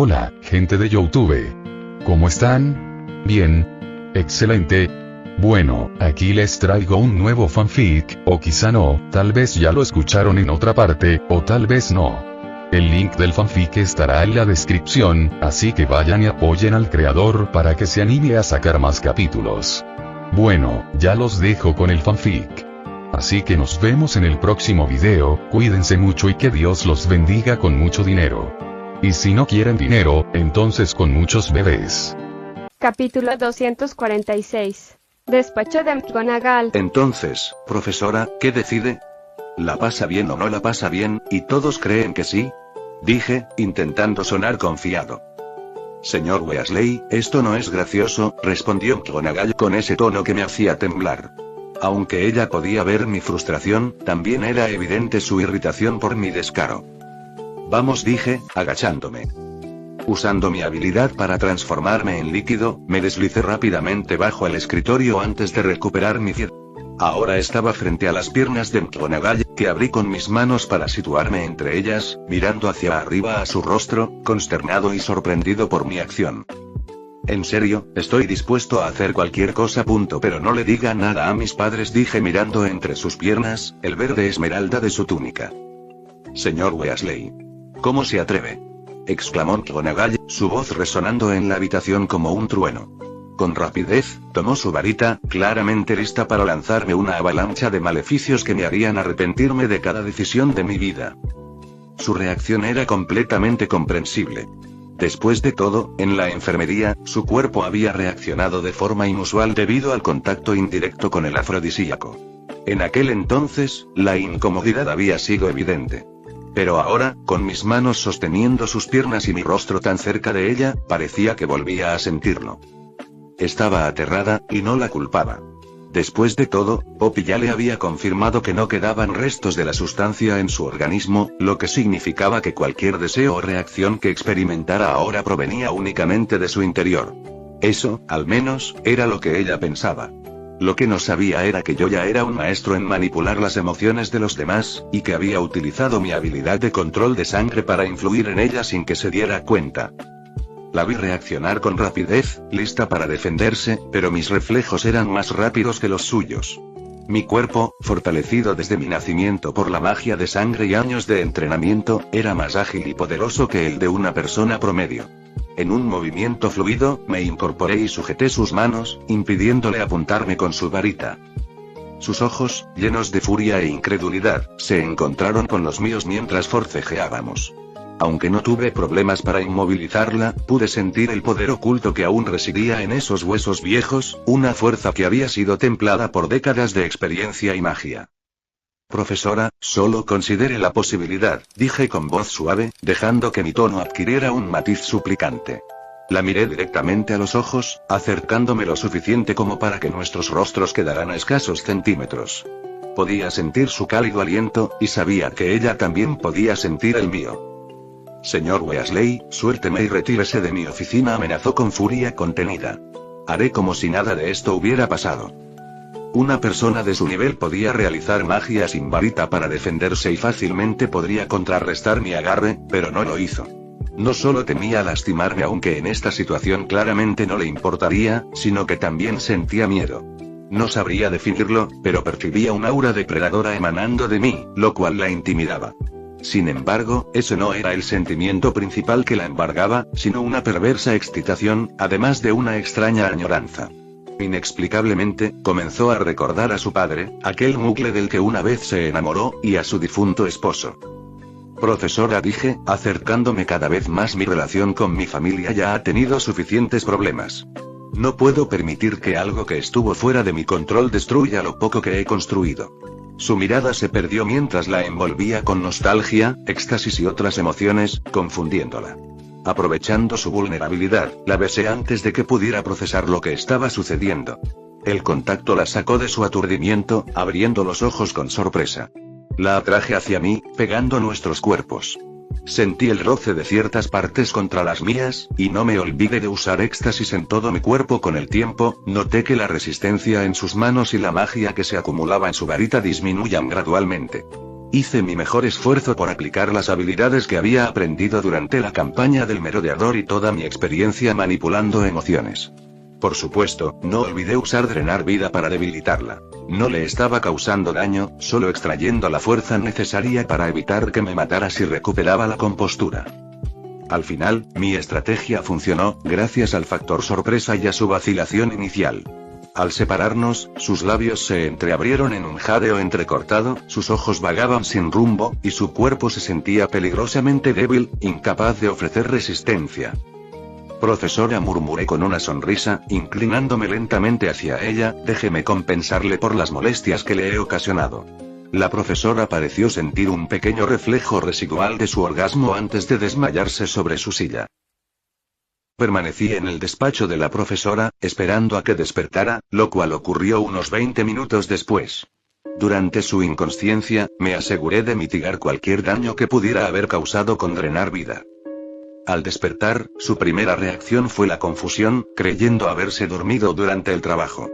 Hola, gente de YouTube. ¿Cómo están? Bien. Excelente. Bueno, aquí les traigo un nuevo fanfic, o quizá no, tal vez ya lo escucharon en otra parte, o tal vez no. El link del fanfic estará en la descripción, así que vayan y apoyen al creador para que se anime a sacar más capítulos. Bueno, ya los dejo con el fanfic. Así que nos vemos en el próximo video, cuídense mucho y que Dios los bendiga con mucho dinero. Y si no quieren dinero, entonces con muchos bebés. Capítulo 246. Despacho de McGonagall. Entonces, profesora, ¿qué decide? ¿La pasa bien o no la pasa bien, y todos creen que sí? Dije, intentando sonar confiado. Señor Weasley, esto no es gracioso, respondió McGonagall con ese tono que me hacía temblar. Aunque ella podía ver mi frustración, también era evidente su irritación por mi descaro. Vamos, dije, agachándome. Usando mi habilidad para transformarme en líquido, me deslicé rápidamente bajo el escritorio antes de recuperar mi pie. Ahora estaba frente a las piernas de McGonagall, que abrí con mis manos para situarme entre ellas, mirando hacia arriba a su rostro, consternado y sorprendido por mi acción. En serio, estoy dispuesto a hacer cualquier cosa, pero no le diga nada a mis padres, dije mirando entre sus piernas, el verde esmeralda de su túnica. Señor Weasley. ¿Cómo se atreve? Exclamó McGonagall, su voz resonando en la habitación como un trueno. Con rapidez, tomó su varita, claramente lista para lanzarme una avalancha de maleficios que me harían arrepentirme de cada decisión de mi vida. Su reacción era completamente comprensible. Después de todo, en la enfermería, su cuerpo había reaccionado de forma inusual debido al contacto indirecto con el afrodisíaco. En aquel entonces, la incomodidad había sido evidente. Pero ahora, con mis manos sosteniendo sus piernas y mi rostro tan cerca de ella, parecía que volvía a sentirlo. Estaba aterrada, y no la culpaba. Después de todo, Poppy ya le había confirmado que no quedaban restos de la sustancia en su organismo, lo que significaba que cualquier deseo o reacción que experimentara ahora provenía únicamente de su interior. Eso, al menos, era lo que ella pensaba. Lo que no sabía era que yo ya era un maestro en manipular las emociones de los demás, y que había utilizado mi habilidad de control de sangre para influir en ella sin que se diera cuenta. La vi reaccionar con rapidez, lista para defenderse, pero mis reflejos eran más rápidos que los suyos. Mi cuerpo, fortalecido desde mi nacimiento por la magia de sangre y años de entrenamiento, era más ágil y poderoso que el de una persona promedio. En un movimiento fluido, me incorporé y sujeté sus manos, impidiéndole apuntarme con su varita. Sus ojos, llenos de furia e incredulidad, se encontraron con los míos mientras forcejeábamos. Aunque no tuve problemas para inmovilizarla, pude sentir el poder oculto que aún residía en esos huesos viejos, una fuerza que había sido templada por décadas de experiencia y magia. Profesora, solo considere la posibilidad, dije con voz suave, dejando que mi tono adquiriera un matiz suplicante. La miré directamente a los ojos, acercándome lo suficiente como para que nuestros rostros quedaran a escasos centímetros. Podía sentir su cálido aliento, y sabía que ella también podía sentir el mío. Señor Weasley, suélteme y retírese de mi oficina, amenazó con furia contenida. Haré como si nada de esto hubiera pasado. Una persona de su nivel podía realizar magia sin varita para defenderse y fácilmente podría contrarrestar mi agarre, pero no lo hizo. No solo temía lastimarme, aunque en esta situación claramente no le importaría, sino que también sentía miedo. No sabría definirlo, pero percibía un aura depredadora emanando de mí, lo cual la intimidaba. Sin embargo, ese no era el sentimiento principal que la embargaba, sino una perversa excitación, además de una extraña añoranza. Inexplicablemente, comenzó a recordar a su padre, aquel mugle del que una vez se enamoró, y a su difunto esposo. Profesora, dije, acercándome cada vez más, mi relación con mi familia ya ha tenido suficientes problemas. No puedo permitir que algo que estuvo fuera de mi control destruya lo poco que he construido. Su mirada se perdió mientras la envolvía con nostalgia, éxtasis y otras emociones, confundiéndola. Aprovechando su vulnerabilidad, la besé antes de que pudiera procesar lo que estaba sucediendo. El contacto la sacó de su aturdimiento, abriendo los ojos con sorpresa. La atraje hacia mí, pegando nuestros cuerpos. Sentí el roce de ciertas partes contra las mías, y no me olvidé de usar éxtasis en todo mi cuerpo. Con el tiempo, noté que la resistencia en sus manos y la magia que se acumulaba en su varita disminuían gradualmente. Hice mi mejor esfuerzo por aplicar las habilidades que había aprendido durante la campaña del merodeador y toda mi experiencia manipulando emociones. Por supuesto, no olvidé usar drenar vida para debilitarla. No le estaba causando daño, solo extrayendo la fuerza necesaria para evitar que me matara si recuperaba la compostura. Al final, mi estrategia funcionó, gracias al factor sorpresa y a su vacilación inicial. Al separarnos, sus labios se entreabrieron en un jadeo entrecortado, sus ojos vagaban sin rumbo, y su cuerpo se sentía peligrosamente débil, incapaz de ofrecer resistencia. Profesora, murmuré con una sonrisa, inclinándome lentamente hacia ella, déjeme compensarle por las molestias que le he ocasionado. La profesora pareció sentir un pequeño reflejo residual de su orgasmo antes de desmayarse sobre su silla. Permanecí en el despacho de la profesora, esperando a que despertara, lo cual ocurrió unos 20 minutos después. Durante su inconsciencia, me aseguré de mitigar cualquier daño que pudiera haber causado con drenar vida. Al despertar, su primera reacción fue la confusión, creyendo haberse dormido durante el trabajo.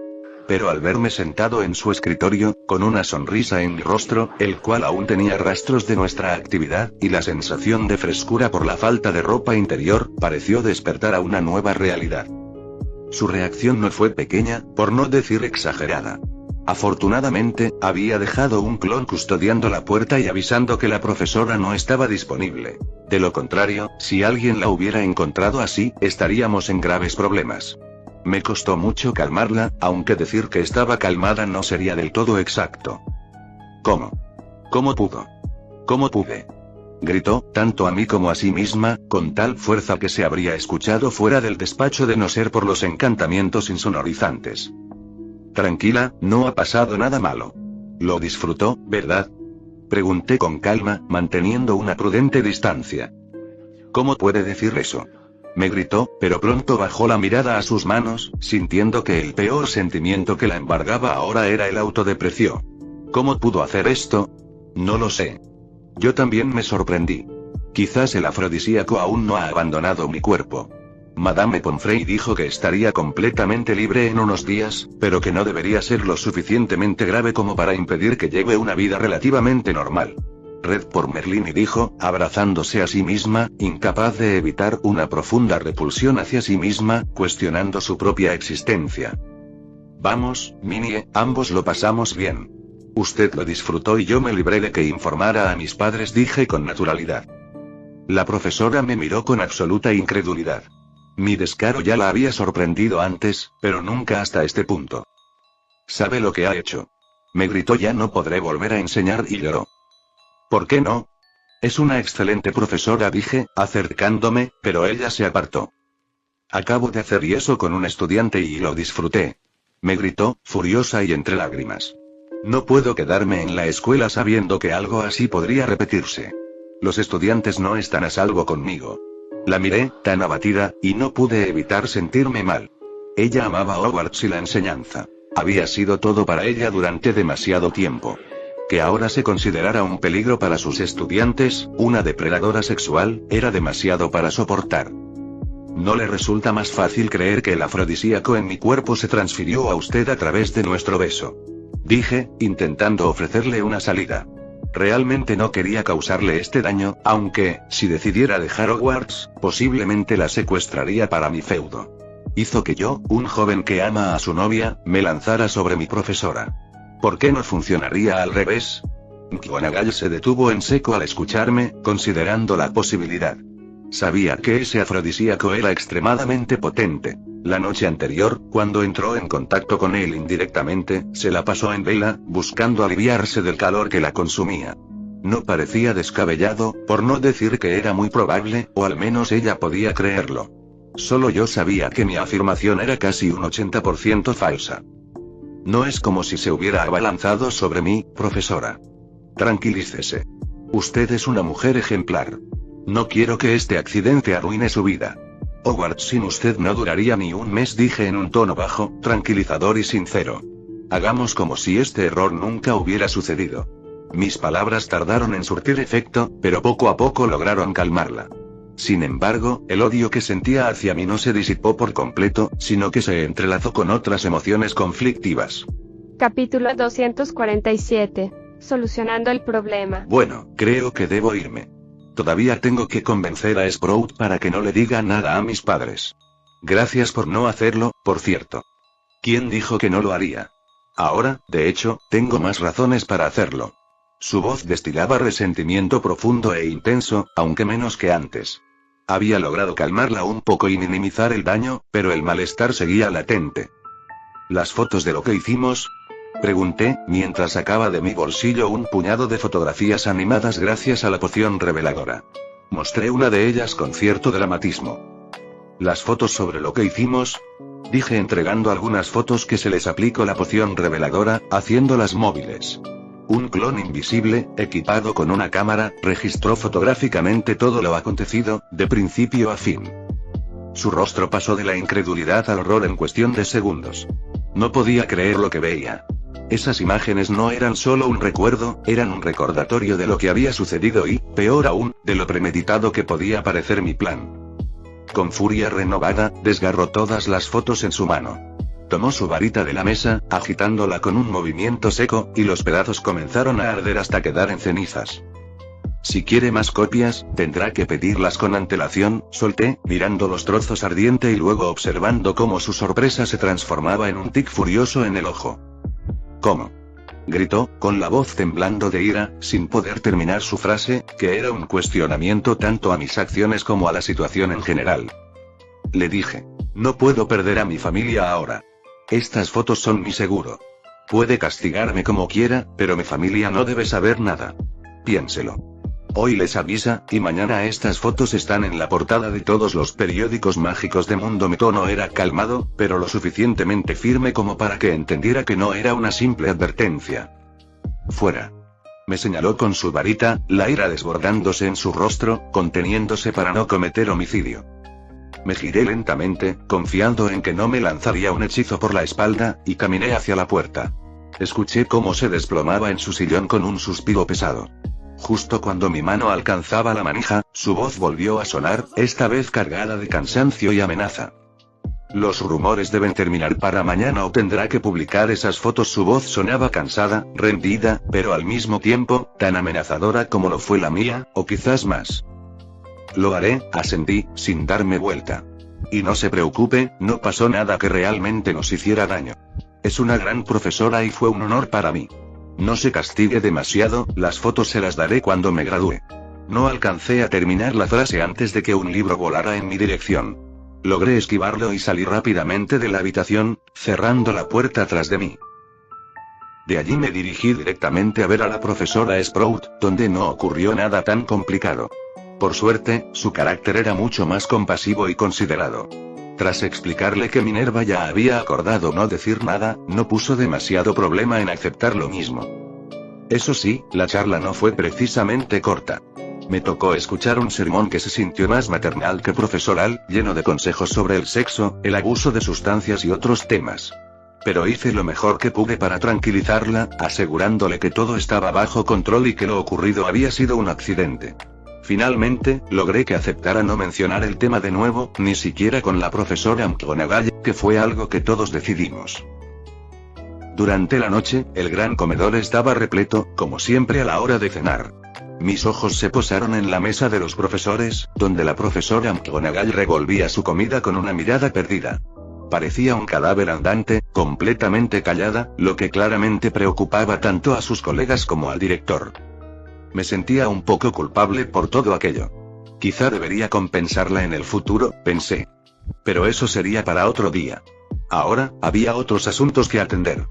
Pero al verme sentado en su escritorio, con una sonrisa en mi rostro, el cual aún tenía rastros de nuestra actividad, y la sensación de frescura por la falta de ropa interior, pareció despertar a una nueva realidad. Su reacción no fue pequeña, por no decir exagerada. Afortunadamente, había dejado un clon custodiando la puerta y avisando que la profesora no estaba disponible. De lo contrario, si alguien la hubiera encontrado así, estaríamos en graves problemas. Me costó mucho calmarla, aunque decir que estaba calmada no sería del todo exacto. ¿Cómo? ¿Cómo pudo? ¿Cómo pude? Gritó, tanto a mí como a sí misma, con tal fuerza que se habría escuchado fuera del despacho de no ser por los encantamientos insonorizantes. Tranquila, no ha pasado nada malo. Lo disfrutó, ¿verdad? Pregunté con calma, manteniendo una prudente distancia. ¿Cómo puede decir eso? Me gritó, pero pronto bajó la mirada a sus manos, sintiendo que el peor sentimiento que la embargaba ahora era el autodeprecio. ¿Cómo pudo hacer esto? No lo sé. Yo también me sorprendí. Quizás el afrodisíaco aún no ha abandonado mi cuerpo. Madame Pomfrey dijo que estaría completamente libre en unos días, pero que no debería ser lo suficientemente grave como para impedir que lleve una vida relativamente normal. Red por Merlini dijo, abrazándose a sí misma, incapaz de evitar una profunda repulsión hacia sí misma, cuestionando su propia existencia. Vamos, Minnie, ambos lo pasamos bien. Usted lo disfrutó y yo me libré de que informara a mis padres, dije con naturalidad. La profesora me miró con absoluta incredulidad. Mi descaro ya la había sorprendido antes, pero nunca hasta este punto. ¿Sabe lo que ha hecho? Me gritó, ya no podré volver a enseñar, y lloró. ¿Por qué no? Es una excelente profesora, dije, acercándome, pero ella se apartó. Acabo de hacer eso con un estudiante y lo disfruté. Me gritó, furiosa y entre lágrimas. No puedo quedarme en la escuela sabiendo que algo así podría repetirse. Los estudiantes no están a salvo conmigo. La miré, tan abatida, y no pude evitar sentirme mal. Ella amaba a Hogwarts y la enseñanza. Había sido todo para ella durante demasiado tiempo. Que ahora se considerara un peligro para sus estudiantes, una depredadora sexual, era demasiado para soportar. ¿No le resulta más fácil creer que el afrodisíaco en mi cuerpo se transfirió a usted a través de nuestro beso? Dije, intentando ofrecerle una salida. Realmente no quería causarle este daño, aunque, si decidiera dejar Hogwarts, posiblemente la secuestraría para mi feudo. Hizo que yo, un joven que ama a su novia, me lanzara sobre mi profesora. ¿Por qué no funcionaría al revés? McGonagall se detuvo en seco al escucharme, considerando la posibilidad. Sabía que ese afrodisíaco era extremadamente potente. La noche anterior, cuando entró en contacto con él indirectamente, se la pasó en vela, buscando aliviarse del calor que la consumía. No parecía descabellado, por no decir que era muy probable, o al menos ella podía creerlo. Solo yo sabía que mi afirmación era casi un 80% falsa. No es como si se hubiera abalanzado sobre mí, profesora. Tranquilícese. Usted es una mujer ejemplar. No quiero que este accidente arruine su vida. Hogwarts sin usted no duraría ni un mes, dije en un tono bajo, tranquilizador y sincero. Hagamos como si este error nunca hubiera sucedido. Mis palabras tardaron en surtir efecto, pero poco a poco lograron calmarla. Sin embargo, el odio que sentía hacia mí no se disipó por completo, sino que se entrelazó con otras emociones conflictivas. Capítulo 247. solucionando el problema. Bueno, creo que debo irme. Todavía tengo que convencer a Sprout para que no le diga nada a mis padres. Gracias por no hacerlo, por cierto. ¿Quién dijo que no lo haría? Ahora, de hecho, tengo más razones para hacerlo. Su voz destilaba resentimiento profundo e intenso, aunque menos que antes. Había logrado calmarla un poco y minimizar el daño, pero el malestar seguía latente. ¿Las fotos de lo que hicimos? Pregunté, mientras sacaba de mi bolsillo un puñado de fotografías animadas gracias a la poción reveladora. Mostré una de ellas con cierto dramatismo. ¿Las fotos sobre lo que hicimos? Dije entregando algunas fotos que se les aplicó la poción reveladora, haciéndolas móviles. Un clon invisible, equipado con una cámara, registró fotográficamente todo lo acontecido, de principio a fin. Su rostro pasó de la incredulidad al horror en cuestión de segundos. No podía creer lo que veía. Esas imágenes no eran solo un recuerdo, eran un recordatorio de lo que había sucedido y, peor aún, de lo premeditado que podía parecer mi plan. Con furia renovada, desgarró todas las fotos en su mano. Tomó su varita de la mesa, agitándola con un movimiento seco, y los pedazos comenzaron a arder hasta quedar en cenizas. Si quiere más copias, tendrá que pedirlas con antelación, solté, mirando los trozos ardiente y luego observando cómo su sorpresa se transformaba en un tic furioso en el ojo. ¿Cómo? Gritó, con la voz temblando de ira, sin poder terminar su frase, que era un cuestionamiento tanto a mis acciones como a la situación en general. Le dije. No puedo perder a mi familia ahora. Estas fotos son mi seguro. Puede castigarme como quiera, pero mi familia no debe saber nada. Piénselo. Hoy les avisa, y mañana estas fotos están en la portada de todos los periódicos mágicos de mundo. Mi tono era calmado, pero lo suficientemente firme como para que entendiera que no era una simple advertencia. Fuera. Me señaló con su varita, la ira desbordándose en su rostro, conteniéndose para no cometer homicidio. Me giré lentamente, confiando en que no me lanzaría un hechizo por la espalda, y caminé hacia la puerta. Escuché cómo se desplomaba en su sillón con un suspiro pesado. Justo cuando mi mano alcanzaba la manija, su voz volvió a sonar, esta vez cargada de cansancio y amenaza. Los rumores deben terminar para mañana o tendrá que publicar esas fotos. Su voz sonaba cansada, rendida, pero al mismo tiempo, tan amenazadora como lo fue la mía, o quizás más. Lo haré, asentí, sin darme vuelta. Y no se preocupe, no pasó nada que realmente nos hiciera daño. Es una gran profesora y fue un honor para mí. No se castigue demasiado, las fotos se las daré cuando me gradúe. No alcancé a terminar la frase antes de que un libro volara en mi dirección. Logré esquivarlo y salí rápidamente de la habitación, cerrando la puerta tras de mí. De allí me dirigí directamente a ver a la profesora Sprout, donde no ocurrió nada tan complicado. Por suerte, su carácter era mucho más compasivo y considerado. Tras explicarle que Minerva ya había acordado no decir nada, no puso demasiado problema en aceptar lo mismo. Eso sí, la charla no fue precisamente corta. Me tocó escuchar un sermón que se sintió más maternal que profesoral, lleno de consejos sobre el sexo, el abuso de sustancias y otros temas. Pero hice lo mejor que pude para tranquilizarla, asegurándole que todo estaba bajo control y que lo ocurrido había sido un accidente. Finalmente, logré que aceptara no mencionar el tema de nuevo, ni siquiera con la profesora McGonagall, que fue algo que todos decidimos. Durante la noche, el gran comedor estaba repleto, como siempre a la hora de cenar. Mis ojos se posaron en la mesa de los profesores, donde la profesora McGonagall revolvía su comida con una mirada perdida. Parecía un cadáver andante, completamente callada, lo que claramente preocupaba tanto a sus colegas como al director. Me sentía un poco culpable por todo aquello. Quizá debería compensarla en el futuro, pensé. Pero eso sería para otro día. Ahora, había otros asuntos que atender.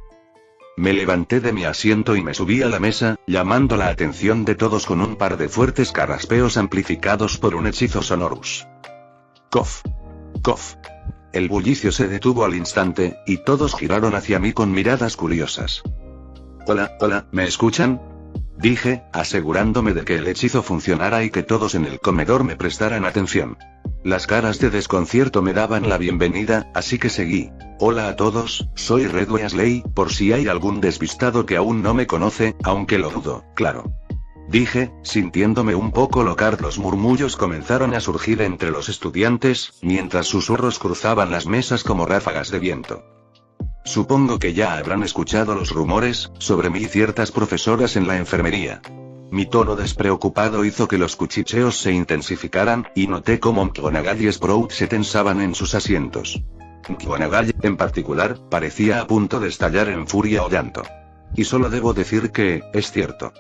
Me levanté de mi asiento y me subí a la mesa, llamando la atención de todos con un par de fuertes carraspeos amplificados por un hechizo sonorus. Cof. Cof. El bullicio se detuvo al instante, y todos giraron hacia mí con miradas curiosas. Hola, ¿me escuchan? Dije, asegurándome de que el hechizo funcionara y que todos en el comedor me prestaran atención. Las caras de desconcierto me daban la bienvenida, así que seguí. Hola a todos, soy Red Weasley, por si hay algún despistado que aún no me conoce, aunque lo dudo, claro. Dije, sintiéndome un poco loca. Los murmullos comenzaron a surgir entre los estudiantes, mientras susurros cruzaban las mesas como ráfagas de viento. Supongo que ya habrán escuchado los rumores sobre mí y ciertas profesoras en la enfermería. Mi tono despreocupado hizo que los cuchicheos se intensificaran, y noté cómo McGonagall y Sprout se tensaban en sus asientos. McGonagall, en particular, parecía a punto de estallar en furia o llanto. Y solo debo decir que, es cierto.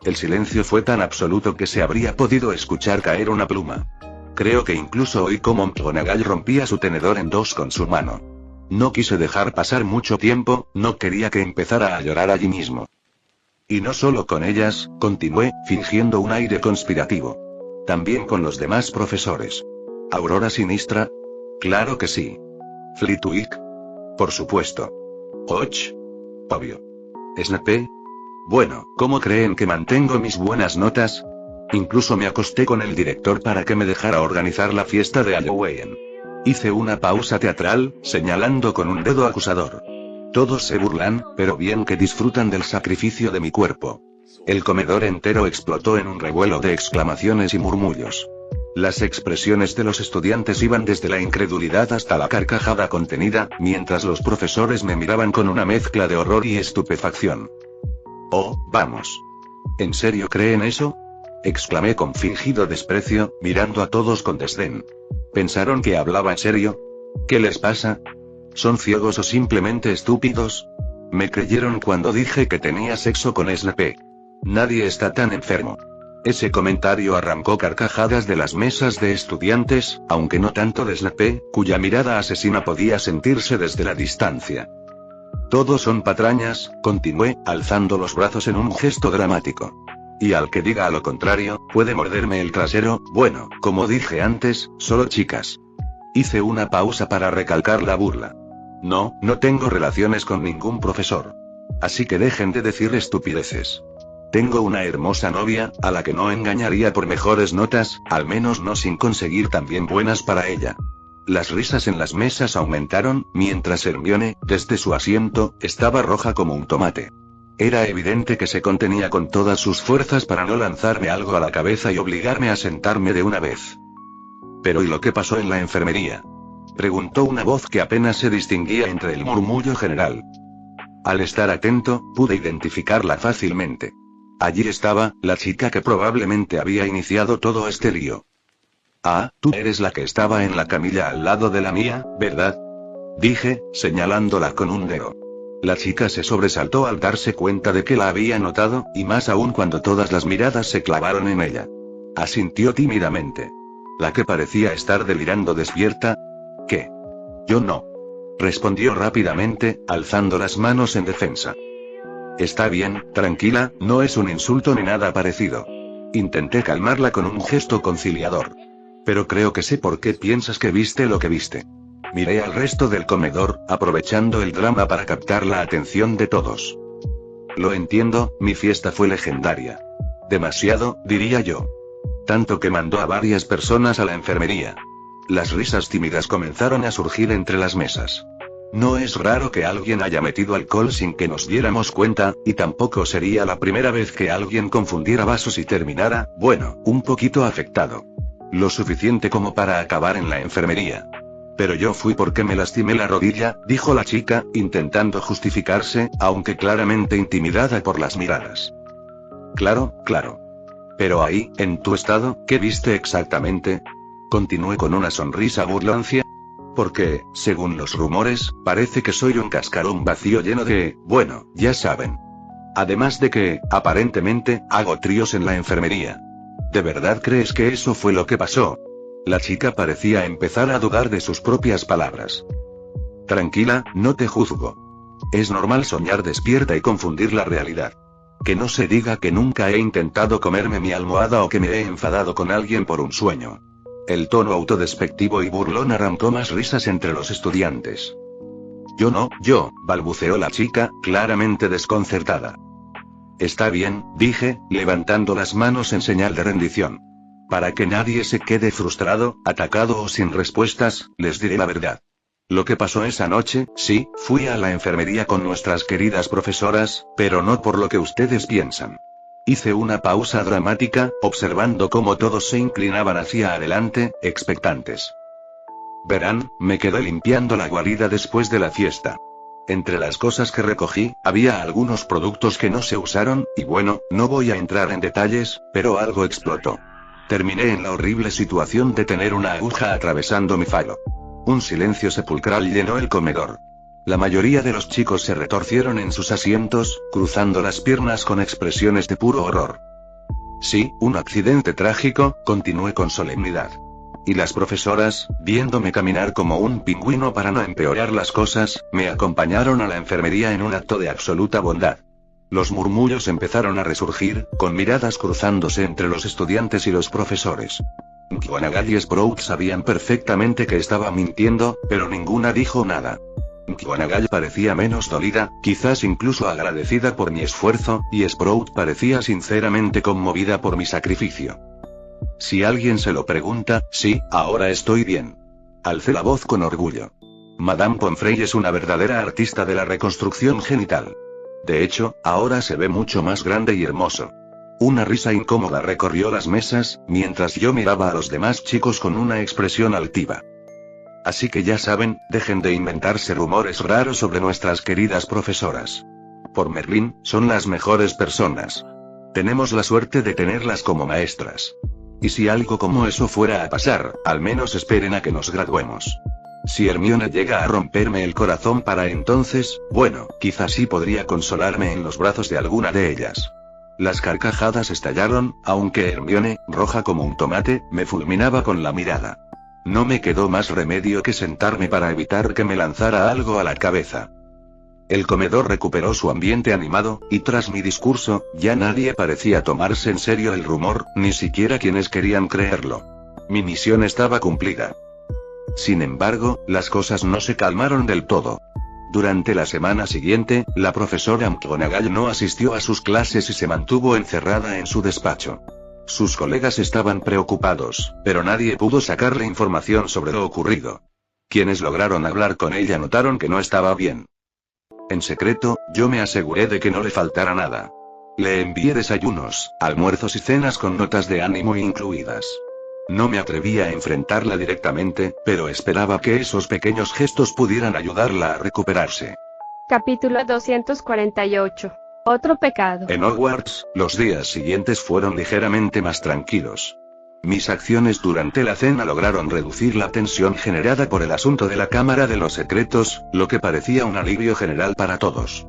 El silencio fue tan absoluto que se habría podido escuchar caer una pluma. Creo que incluso oí cómo McGonagall rompía su tenedor en dos con su mano. No quise dejar pasar mucho tiempo, no quería que empezara a llorar allí mismo. Y no solo con ellas, continué, fingiendo un aire conspirativo. También con los demás profesores. ¿Aurora Sinistra? Claro que sí. ¿Flitwick? Por supuesto. ¿Och? Obvio. ¿Snape? Bueno, ¿cómo creen que mantengo mis buenas notas? Incluso me acosté con el director para que me dejara organizar la fiesta de Halloween. Hice una pausa teatral, señalando con un dedo acusador. Todos se burlan, pero bien que disfrutan del sacrificio de mi cuerpo. El comedor entero explotó en un revuelo de exclamaciones y murmullos. Las expresiones de los estudiantes iban desde la incredulidad hasta la carcajada contenida, mientras los profesores me miraban con una mezcla de horror y estupefacción. Oh, vamos. ¿En serio creen eso? Exclamé con fingido desprecio, mirando a todos con desdén. ¿Pensaron que hablaba en serio? ¿Qué les pasa? ¿Son ciegos o simplemente estúpidos? Me creyeron cuando dije que tenía sexo con Snape. Nadie está tan enfermo. Ese comentario arrancó carcajadas de las mesas de estudiantes, aunque no tanto de Snape, cuya mirada asesina podía sentirse desde la distancia. Todos son patrañas, continué, alzando los brazos en un gesto dramático. Y al que diga lo contrario, puede morderme el trasero, bueno, como dije antes, solo chicas. Hice una pausa para recalcar la burla. No, no tengo relaciones con ningún profesor. Así que dejen de decir estupideces. Tengo una hermosa novia, a la que no engañaría por mejores notas, al menos no sin conseguir también buenas para ella. Las risas en las mesas aumentaron, mientras Hermione, desde su asiento, estaba roja como un tomate. Era evidente que se contenía con todas sus fuerzas para no lanzarme algo a la cabeza y obligarme a sentarme de una vez. ¿Pero y lo que pasó en la enfermería? Preguntó una voz que apenas se distinguía entre el murmullo general. Al estar atento, pude identificarla fácilmente. Allí estaba, la chica que probablemente había iniciado todo este lío. Ah, tú eres la que estaba en la camilla al lado de la mía, ¿verdad? Dije, señalándola con un dedo. La chica se sobresaltó al darse cuenta de que la había notado, y más aún cuando todas las miradas se clavaron en ella. Asintió tímidamente. La que parecía estar delirando despierta. ¿Qué? Yo no. Respondió rápidamente, alzando las manos en defensa. Está bien, tranquila, no es un insulto ni nada parecido. Intenté calmarla con un gesto conciliador. Pero creo que sé por qué piensas que viste lo que viste. Miré al resto del comedor, aprovechando el drama para captar la atención de todos. Lo entiendo, mi fiesta fue legendaria. Demasiado, diría yo. Tanto que mandó a varias personas a la enfermería. Las risas tímidas comenzaron a surgir entre las mesas. No es raro que alguien haya metido alcohol sin que nos diéramos cuenta, y tampoco sería la primera vez que alguien confundiera vasos y terminara, bueno, un poquito afectado. Lo suficiente como para acabar en la enfermería. Pero yo fui porque me lastimé la rodilla, dijo la chica, intentando justificarse, aunque claramente intimidada por las miradas. Claro, claro. Pero ahí, en tu estado, ¿qué viste exactamente? Continué con una sonrisa burlancia. Porque, según los rumores, parece que soy un cascarón vacío lleno de, bueno, ya saben. Además de que, aparentemente, hago tríos en la enfermería. ¿De verdad crees que eso fue lo que pasó? La chica parecía empezar a dudar de sus propias palabras. Tranquila, no te juzgo. Es normal soñar despierta y confundir la realidad. Que no se diga que nunca he intentado comerme mi almohada o que me he enfadado con alguien por un sueño. El tono autodespectivo y burlón arrancó más risas entre los estudiantes. Yo, balbuceó la chica, claramente desconcertada. Está bien, dije, levantando las manos en señal de rendición. Para que nadie se quede frustrado, atacado o sin respuestas, les diré la verdad. Lo que pasó esa noche, sí, fui a la enfermería con nuestras queridas profesoras, pero no por lo que ustedes piensan. Hice una pausa dramática, observando cómo todos se inclinaban hacia adelante, expectantes. Verán, me quedé limpiando la guarida después de la fiesta. Entre las cosas que recogí, había algunos productos que no se usaron, y bueno, no voy a entrar en detalles, pero algo explotó. Terminé en la horrible situación de tener una aguja atravesando mi falo. Un silencio sepulcral llenó el comedor. La mayoría de los chicos se retorcieron en sus asientos, cruzando las piernas con expresiones de puro horror. Sí, un accidente trágico, continué con solemnidad. Y las profesoras, viéndome caminar como un pingüino para no empeorar las cosas, me acompañaron a la enfermería en un acto de absoluta bondad. Los murmullos empezaron a resurgir, con miradas cruzándose entre los estudiantes y los profesores. McGonagall y Sprout sabían perfectamente que estaba mintiendo, pero ninguna dijo nada. McGonagall parecía menos dolida, quizás incluso agradecida por mi esfuerzo, y Sprout parecía sinceramente conmovida por mi sacrificio. Si alguien se lo pregunta, sí, ahora estoy bien. Alcé la voz con orgullo. Madame Pomfrey es una verdadera artista de la reconstrucción genital. De hecho, ahora se ve mucho más grande y hermoso. Una risa incómoda recorrió las mesas, mientras yo miraba a los demás chicos con una expresión altiva. Así que ya saben, dejen de inventarse rumores raros sobre nuestras queridas profesoras. Por Merlín, son las mejores personas. Tenemos la suerte de tenerlas como maestras. Y si algo como eso fuera a pasar, al menos esperen a que nos graduemos. Si Hermione llega a romperme el corazón para entonces, bueno, quizás sí podría consolarme en los brazos de alguna de ellas. Las carcajadas estallaron, aunque Hermione, roja como un tomate, me fulminaba con la mirada. No me quedó más remedio que sentarme para evitar que me lanzara algo a la cabeza. El comedor recuperó su ambiente animado, y tras mi discurso, ya nadie parecía tomarse en serio el rumor, ni siquiera quienes querían creerlo. Mi misión estaba cumplida. Sin embargo, las cosas no se calmaron del todo. Durante la semana siguiente, la profesora McGonagall no asistió a sus clases y se mantuvo encerrada en su despacho. Sus colegas estaban preocupados, pero nadie pudo sacarle información sobre lo ocurrido. Quienes lograron hablar con ella notaron que no estaba bien. En secreto, yo me aseguré de que no le faltara nada. Le envié desayunos, almuerzos y cenas con notas de ánimo incluidas. No me atrevía a enfrentarla directamente, pero esperaba que esos pequeños gestos pudieran ayudarla a recuperarse. Capítulo 248. Otro pecado. En Hogwarts, los días siguientes fueron ligeramente más tranquilos. Mis acciones durante la cena lograron reducir la tensión generada por el asunto de la Cámara de los Secretos, lo que parecía un alivio general para todos.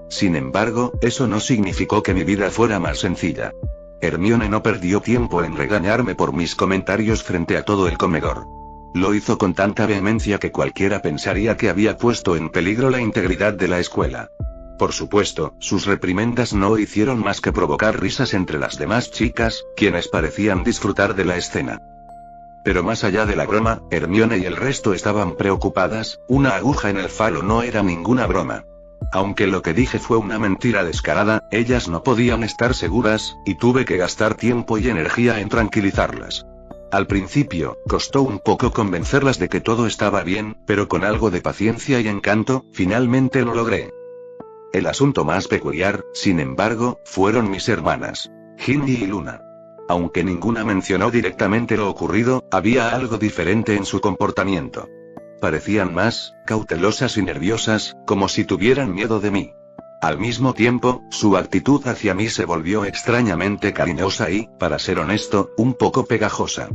Sin embargo, eso no significó que mi vida fuera más sencilla. Hermione no perdió tiempo en regañarme por mis comentarios frente a todo el comedor. Lo hizo con tanta vehemencia que cualquiera pensaría que había puesto en peligro la integridad de la escuela. Por supuesto, sus reprimendas no hicieron más que provocar risas entre las demás chicas, quienes parecían disfrutar de la escena. Pero más allá de la broma, Hermione y el resto estaban preocupadas. Una aguja en el falo no era ninguna broma. Aunque lo que dije fue una mentira descarada, ellas no podían estar seguras, y tuve que gastar tiempo y energía en tranquilizarlas. Al principio, costó un poco convencerlas de que todo estaba bien, pero con algo de paciencia y encanto, finalmente lo logré. El asunto más peculiar, sin embargo, fueron mis hermanas, Ginny y Luna. Aunque ninguna mencionó directamente lo ocurrido, había algo diferente en su comportamiento. Parecían más cautelosas y nerviosas, como si tuvieran miedo de mí. Al mismo tiempo, su actitud hacia mí se volvió extrañamente cariñosa y, para ser honesto, un poco pegajosa.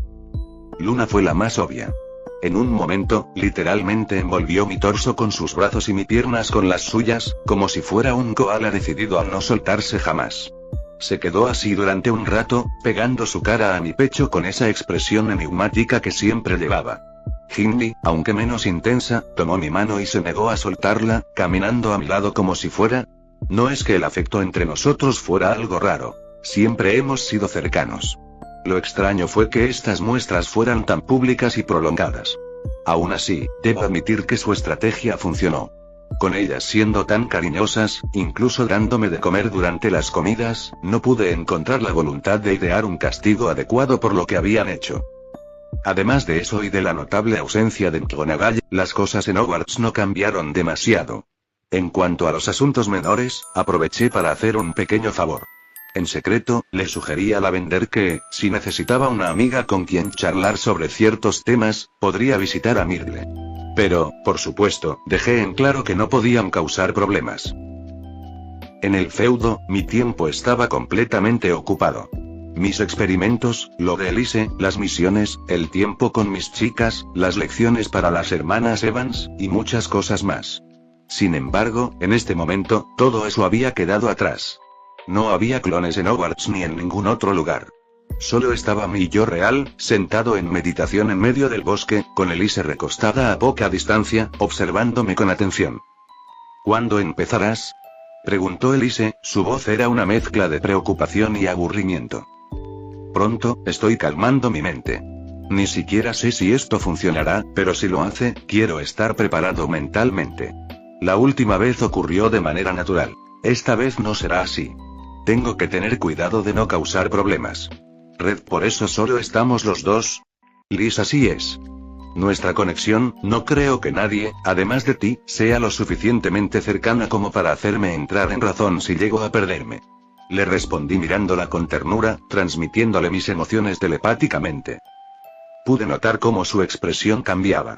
Luna fue la más obvia. En un momento, literalmente envolvió mi torso con sus brazos y mis piernas con las suyas, como si fuera un koala decidido a no soltarse jamás. Se quedó así durante un rato, pegando su cara a mi pecho con esa expresión enigmática que siempre llevaba. Ginny, aunque menos intensa, tomó mi mano y se negó a soltarla, caminando a mi lado como si fuera... No es que el afecto entre nosotros fuera algo raro. Siempre hemos sido cercanos. Lo extraño fue que estas muestras fueran tan públicas y prolongadas. Aún así, debo admitir que su estrategia funcionó. Con ellas siendo tan cariñosas, incluso dándome de comer durante las comidas, no pude encontrar la voluntad de idear un castigo adecuado por lo que habían hecho. Además de eso y de la notable ausencia de McGonagall, las cosas en Hogwarts no cambiaron demasiado. En cuanto a los asuntos menores, aproveché para hacer un pequeño favor. En secreto, le sugerí a Lavender que, si necesitaba una amiga con quien charlar sobre ciertos temas, podría visitar a Myrtle. Pero, por supuesto, dejé en claro que no podían causar problemas. En el feudo, mi tiempo estaba completamente ocupado. Mis experimentos, lo de Elise, las misiones, el tiempo con mis chicas, las lecciones para las hermanas Evans, y muchas cosas más. Sin embargo, en este momento, todo eso había quedado atrás. No había clones en Hogwarts ni en ningún otro lugar. Solo estaba mi yo real, sentado en meditación en medio del bosque, con Elise recostada a poca distancia, observándome con atención. ¿Cuándo empezarás?, preguntó Elise, su voz era una mezcla de preocupación y aburrimiento. Pronto, estoy calmando mi mente. Ni siquiera sé si esto funcionará, pero si lo hace, quiero estar preparado mentalmente. La última vez ocurrió de manera natural. Esta vez no será así. Tengo que tener cuidado de no causar problemas. Red, por eso solo estamos los dos. Liz, así es. Nuestra conexión, no creo que nadie, además de ti, sea lo suficientemente cercana como para hacerme entrar en razón si llego a perderme. Le respondí mirándola con ternura, transmitiéndole mis emociones telepáticamente. Pude notar cómo su expresión cambiaba.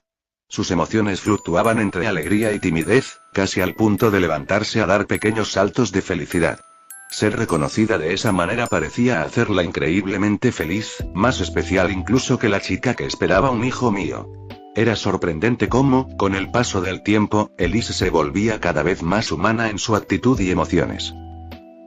Sus emociones fluctuaban entre alegría y timidez, casi al punto de levantarse a dar pequeños saltos de felicidad. Ser reconocida de esa manera parecía hacerla increíblemente feliz, más especial incluso que la chica que esperaba un hijo mío. Era sorprendente cómo, con el paso del tiempo, Elise se volvía cada vez más humana en su actitud y emociones.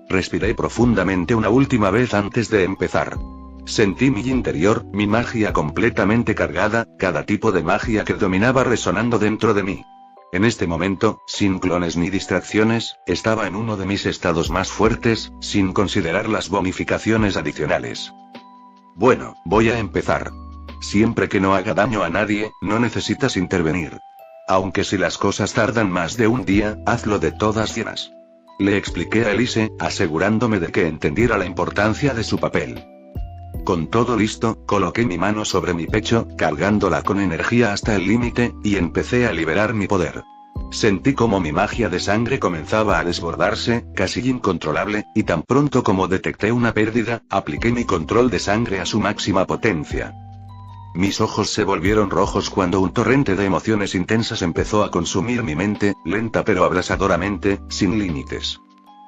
Respiré profundamente una última vez antes de empezar. Sentí mi interior, mi magia completamente cargada, cada tipo de magia que dominaba resonando dentro de mí. En este momento, sin clones ni distracciones, estaba en uno de mis estados más fuertes, sin considerar las bonificaciones adicionales. Bueno, voy a empezar. Siempre que no haga daño a nadie, no necesitas intervenir. Aunque si las cosas tardan más de un día, hazlo de todas llenas. Le expliqué a Elise, asegurándome de que entendiera la importancia de su papel. Con todo listo, coloqué mi mano sobre mi pecho, cargándola con energía hasta el límite, y empecé a liberar mi poder. Sentí como mi magia de sangre comenzaba a desbordarse, casi incontrolable, y tan pronto como detecté una pérdida, apliqué mi control de sangre a su máxima potencia. Mis ojos se volvieron rojos cuando un torrente de emociones intensas empezó a consumir mi mente, lenta pero abrasadoramente, sin límites.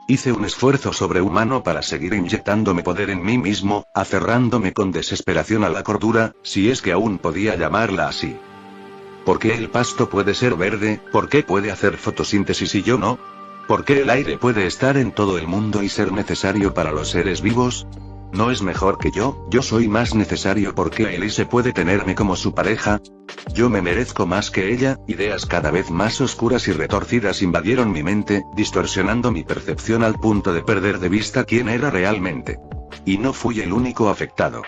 Hice un esfuerzo sobrehumano para seguir inyectándome poder en mí mismo, aferrándome con desesperación a la cordura, si es que aún podía llamarla así. ¿Por qué el pasto puede ser verde? ¿Por qué puede hacer fotosíntesis y yo no? ¿Por qué el aire puede estar en todo el mundo y ser necesario para los seres vivos? ¿No es mejor que yo soy más necesario porque Elise puede tenerme como su pareja? Yo me merezco más que ella. Ideas cada vez más oscuras y retorcidas invadieron mi mente, distorsionando mi percepción al punto de perder de vista quién era realmente. Y no fui el único afectado.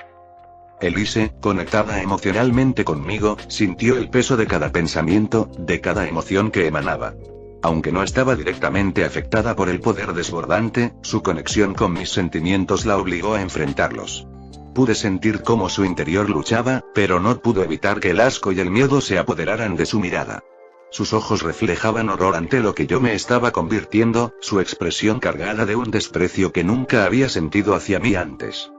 Elise, conectada emocionalmente conmigo, sintió el peso de cada pensamiento, de cada emoción que emanaba. Aunque no estaba directamente afectada por el poder desbordante, su conexión con mis sentimientos la obligó a enfrentarlos. Pude sentir cómo su interior luchaba, pero no pudo evitar que el asco y el miedo se apoderaran de su mirada. Sus ojos reflejaban horror ante lo que yo me estaba convirtiendo, su expresión cargada de un desprecio que nunca había sentido hacia mí antes.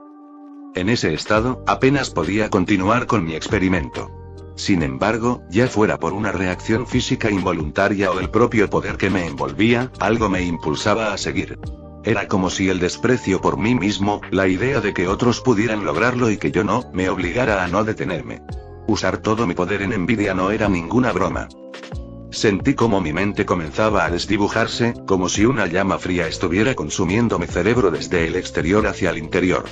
En ese estado, apenas podía continuar con mi experimento. Sin embargo, ya fuera por una reacción física involuntaria o el propio poder que me envolvía, algo me impulsaba a seguir. Era como si el desprecio por mí mismo, la idea de que otros pudieran lograrlo y que yo no, me obligara a no detenerme. Usar todo mi poder en envidia no era ninguna broma. Sentí como mi mente comenzaba a desdibujarse, como si una llama fría estuviera consumiendo mi cerebro desde el exterior hacia el interior.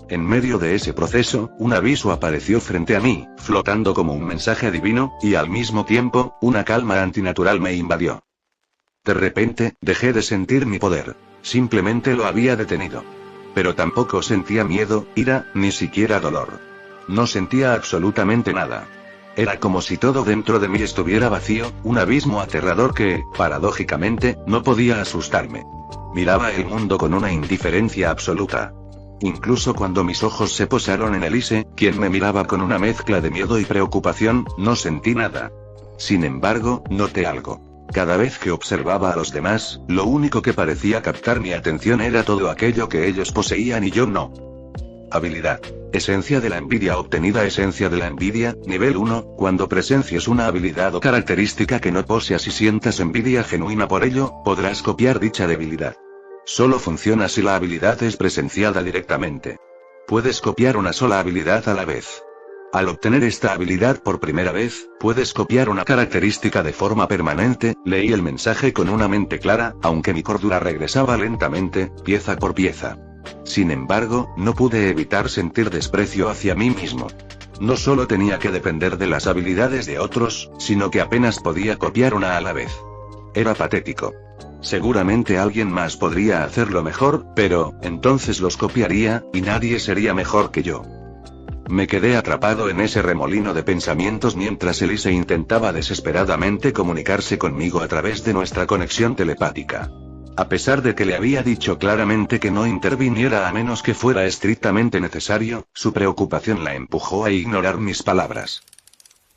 En medio de ese proceso, un aviso apareció frente a mí, flotando como un mensaje divino, y al mismo tiempo, una calma antinatural me invadió. De repente, dejé de sentir mi poder. Simplemente lo había detenido. Pero tampoco sentía miedo, ira, ni siquiera dolor. No sentía absolutamente nada. Era como si todo dentro de mí estuviera vacío, un abismo aterrador que, paradójicamente, no podía asustarme. Miraba el mundo con una indiferencia absoluta. Incluso cuando mis ojos se posaron en Elise, quien me miraba con una mezcla de miedo y preocupación, no sentí nada. Sin embargo, noté algo. Cada vez que observaba a los demás, lo único que parecía captar mi atención era todo aquello que ellos poseían y yo no. Habilidad. Esencia de la envidia obtenida. Esencia de la envidia, nivel 1, cuando presencies una habilidad o característica que no poseas y sientas envidia genuina por ello, podrás copiar dicha debilidad. Solo funciona si la habilidad es presenciada directamente. Puedes copiar una sola habilidad a la vez. Al obtener esta habilidad por primera vez, puedes copiar una característica de forma permanente. Leí el mensaje con una mente clara, aunque mi cordura regresaba lentamente, pieza por pieza. Sin embargo, no pude evitar sentir desprecio hacia mí mismo. No solo tenía que depender de las habilidades de otros, sino que apenas podía copiar una a la vez. Era patético. Seguramente alguien más podría hacerlo mejor, pero, entonces los copiaría, y nadie sería mejor que yo. Me quedé atrapado en ese remolino de pensamientos mientras Elise intentaba desesperadamente comunicarse conmigo a través de nuestra conexión telepática. A pesar de que le había dicho claramente que no interviniera a menos que fuera estrictamente necesario, su preocupación la empujó a ignorar mis palabras.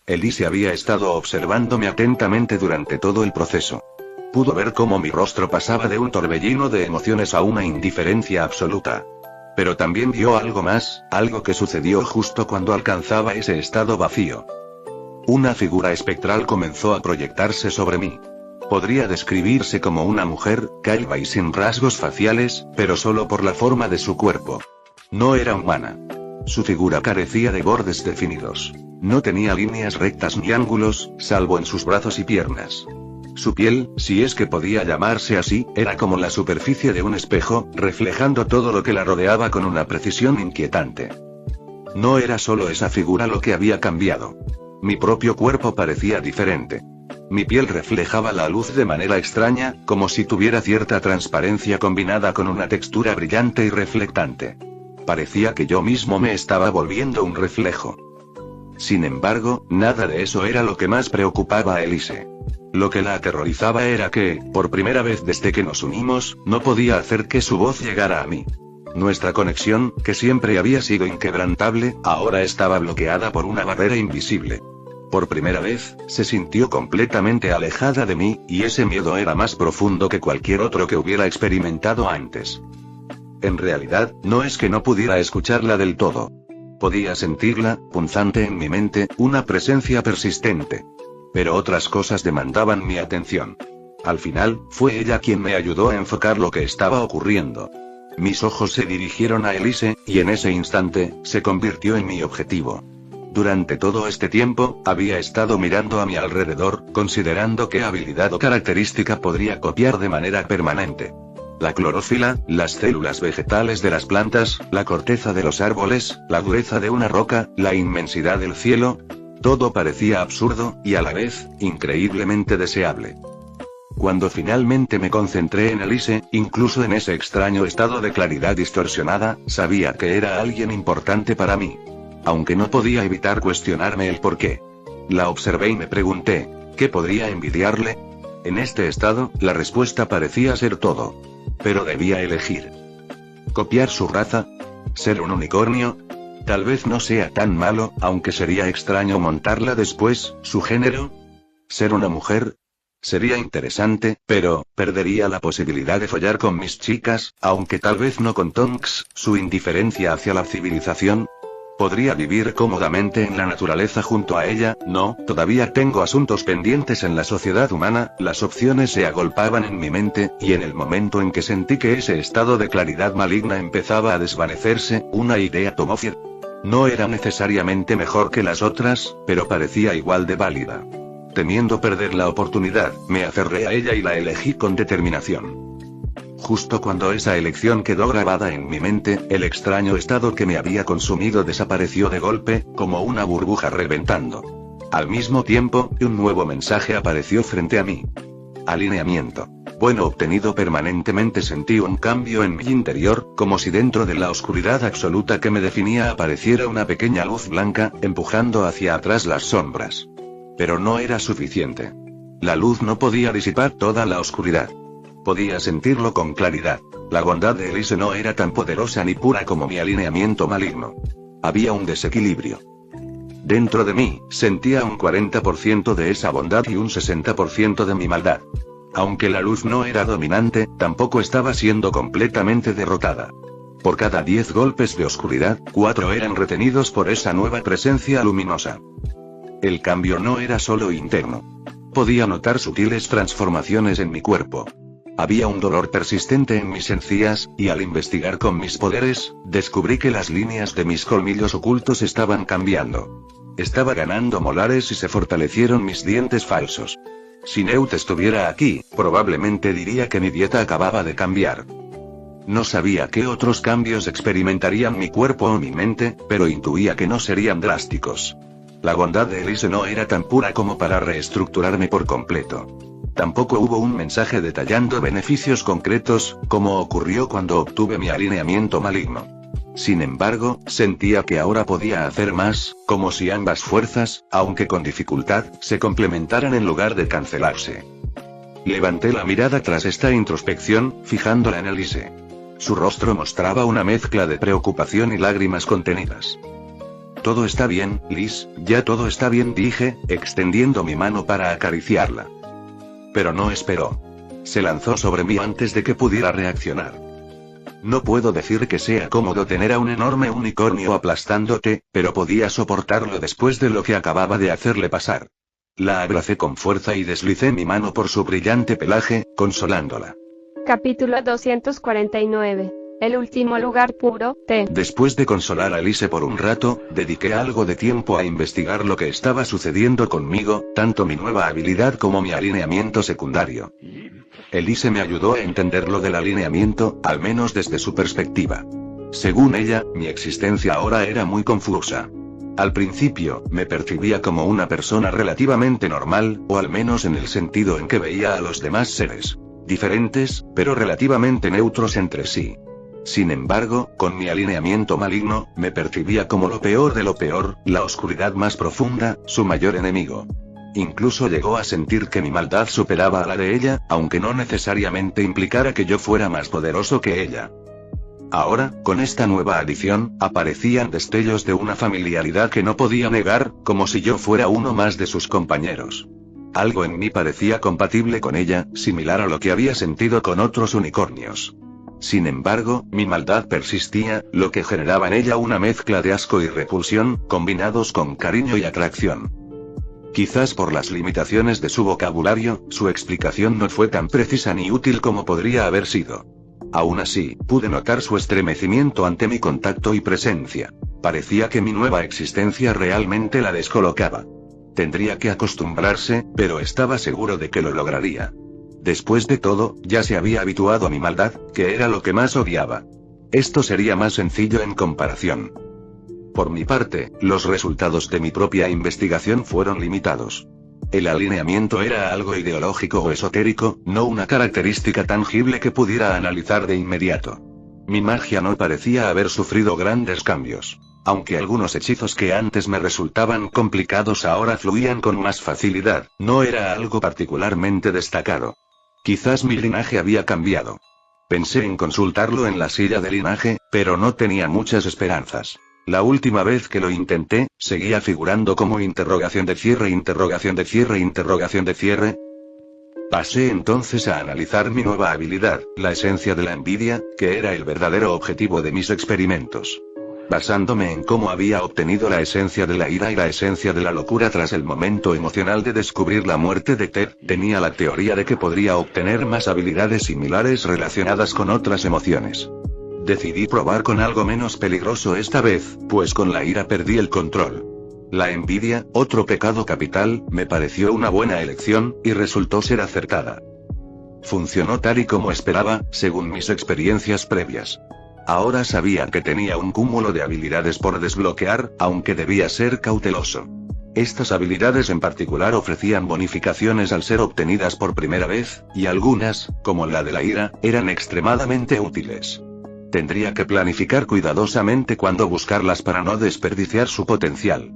Elise había estado observándome atentamente durante todo el proceso. Pudo ver cómo mi rostro pasaba de un torbellino de emociones a una indiferencia absoluta. Pero también vio algo más, algo que sucedió justo cuando alcanzaba ese estado vacío. Una figura espectral comenzó a proyectarse sobre mí. Podría describirse como una mujer, calva y sin rasgos faciales, pero solo por la forma de su cuerpo. No era humana. Su figura carecía de bordes definidos. No tenía líneas rectas ni ángulos, salvo en sus brazos y piernas. Su piel, si es que podía llamarse así, era como la superficie de un espejo, reflejando todo lo que la rodeaba con una precisión inquietante. No era solo esa figura lo que había cambiado. Mi propio cuerpo parecía diferente. Mi piel reflejaba la luz de manera extraña, como si tuviera cierta transparencia combinada con una textura brillante y reflectante. Parecía que yo mismo me estaba volviendo un reflejo. Sin embargo, nada de eso era lo que más preocupaba a Elise. Lo que la aterrorizaba era que, por primera vez desde que nos unimos, no podía hacer que su voz llegara a mí. Nuestra conexión, que siempre había sido inquebrantable, ahora estaba bloqueada por una barrera invisible. Por primera vez, se sintió completamente alejada de mí, y ese miedo era más profundo que cualquier otro que hubiera experimentado antes. En realidad, no es que no pudiera escucharla del todo. Podía sentirla, punzante en mi mente, una presencia persistente. Pero otras cosas demandaban mi atención. Al final, fue ella quien me ayudó a enfocar lo que estaba ocurriendo. Mis ojos se dirigieron a Elise, y en ese instante, se convirtió en mi objetivo. Durante todo este tiempo, había estado mirando a mi alrededor, considerando qué habilidad o característica podría copiar de manera permanente. La clorófila, las células vegetales de las plantas, la corteza de los árboles, la dureza de una roca, la inmensidad del cielo. Todo parecía absurdo, y a la vez, increíblemente deseable. Cuando finalmente me concentré en Elise, incluso en ese extraño estado de claridad distorsionada, sabía que era alguien importante para mí. Aunque no podía evitar cuestionarme el porqué. La observé y me pregunté, ¿qué podría envidiarle? En este estado, la respuesta parecía ser todo. Pero debía elegir. ¿Copiar su raza? ¿Ser un unicornio? Tal vez no sea tan malo, aunque sería extraño montarla después. ¿Su género? ¿Ser una mujer? Sería interesante, pero, perdería la posibilidad de follar con mis chicas, aunque tal vez no con Tonks. ¿Su indiferencia hacia la civilización? ¿Podría vivir cómodamente en la naturaleza junto a ella? No, todavía tengo asuntos pendientes en la sociedad humana. Las opciones se agolpaban en mi mente, y en el momento en que sentí que ese estado de claridad maligna empezaba a desvanecerse, una idea tomó forma. No era necesariamente mejor que las otras, pero parecía igual de válida. Temiendo perder la oportunidad, me aferré a ella y la elegí con determinación. Justo cuando esa elección quedó grabada en mi mente, el extraño estado que me había consumido desapareció de golpe, como una burbuja reventando. Al mismo tiempo, un nuevo mensaje apareció frente a mí. Alineamiento. Bueno, obtenido permanentemente. Sentí un cambio en mi interior, como si dentro de la oscuridad absoluta que me definía apareciera una pequeña luz blanca, empujando hacia atrás las sombras. Pero no era suficiente. La luz no podía disipar toda la oscuridad. Podía sentirlo con claridad. La bondad de Elise no era tan poderosa ni pura como mi alineamiento maligno. Había un desequilibrio. Dentro de mí, sentía un 40% de esa bondad y un 60% de mi maldad. Aunque la luz no era dominante, tampoco estaba siendo completamente derrotada. Por cada 10 golpes de oscuridad, 4 eran retenidos por esa nueva presencia luminosa. El cambio no era solo interno. Podía notar sutiles transformaciones en mi cuerpo. Había un dolor persistente en mis encías, y al investigar con mis poderes, descubrí que las líneas de mis colmillos ocultos estaban cambiando. Estaba ganando molares y se fortalecieron mis dientes falsos. Si Newt estuviera aquí, probablemente diría que mi dieta acababa de cambiar. No sabía qué otros cambios experimentarían mi cuerpo o mi mente, pero intuía que no serían drásticos. La bondad de Elise no era tan pura como para reestructurarme por completo. Tampoco hubo un mensaje detallando beneficios concretos, como ocurrió cuando obtuve mi alineamiento maligno. Sin embargo, sentía que ahora podía hacer más, como si ambas fuerzas, aunque con dificultad, se complementaran en lugar de cancelarse. Levanté la mirada tras esta introspección, fijándola en Elise. Su rostro mostraba una mezcla de preocupación y lágrimas contenidas. Todo está bien, Liz, ya todo está bien, dije, extendiendo mi mano para acariciarla. Pero no esperó. Se lanzó sobre mí antes de que pudiera reaccionar. No puedo decir que sea cómodo tener a un enorme unicornio aplastándote, pero podía soportarlo después de lo que acababa de hacerle pasar. La abracé con fuerza y deslicé mi mano por su brillante pelaje, consolándola. Capítulo 249. El último lugar puro, T. Después de consolar a Elise por un rato, dediqué algo de tiempo a investigar lo que estaba sucediendo conmigo, tanto mi nueva habilidad como mi alineamiento secundario. Elise me ayudó a entender lo del alineamiento, al menos desde su perspectiva. Según ella, mi existencia ahora era muy confusa. Al principio, me percibía como una persona relativamente normal, o al menos en el sentido en que veía a los demás seres diferentes, pero relativamente neutros entre sí. Sin embargo, con mi alineamiento maligno, me percibía como lo peor de lo peor, la oscuridad más profunda, su mayor enemigo. Incluso llegó a sentir que mi maldad superaba a la de ella, aunque no necesariamente implicara que yo fuera más poderoso que ella. Ahora, con esta nueva adición, aparecían destellos de una familiaridad que no podía negar, como si yo fuera uno más de sus compañeros. Algo en mí parecía compatible con ella, similar a lo que había sentido con otros unicornios. Sin embargo, mi maldad persistía, lo que generaba en ella una mezcla de asco y repulsión, combinados con cariño y atracción. Quizás por las limitaciones de su vocabulario, su explicación no fue tan precisa ni útil como podría haber sido. Aún así, pude notar su estremecimiento ante mi contacto y presencia. Parecía que mi nueva existencia realmente la descolocaba. Tendría que acostumbrarse, pero estaba seguro de que lo lograría. Después de todo, ya se había habituado a mi maldad, que era lo que más odiaba. Esto sería más sencillo en comparación. Por mi parte, los resultados de mi propia investigación fueron limitados. El alineamiento era algo ideológico o esotérico, no una característica tangible que pudiera analizar de inmediato. Mi magia no parecía haber sufrido grandes cambios. Aunque algunos hechizos que antes me resultaban complicados ahora fluían con más facilidad, no era algo particularmente destacado. Quizás mi linaje había cambiado. Pensé en consultarlo en la silla de linaje, pero no tenía muchas esperanzas. La última vez que lo intenté, seguía figurando como interrogación de cierre, interrogación de cierre, interrogación de cierre. Pasé entonces a analizar mi nueva habilidad, la esencia de la envidia, que era el verdadero objetivo de mis experimentos. Basándome en cómo había obtenido la esencia de la ira y la esencia de la locura tras el momento emocional de descubrir la muerte de Ted, tenía la teoría de que podría obtener más habilidades similares relacionadas con otras emociones. Decidí probar con algo menos peligroso esta vez, pues con la ira perdí el control. La envidia, otro pecado capital, me pareció una buena elección, y resultó ser acertada. Funcionó tal y como esperaba, según mis experiencias previas. Ahora sabía que tenía un cúmulo de habilidades por desbloquear, aunque debía ser cauteloso. Estas habilidades en particular ofrecían bonificaciones al ser obtenidas por primera vez, y algunas, como la de la ira, eran extremadamente útiles. Tendría que planificar cuidadosamente cuándo buscarlas para no desperdiciar su potencial.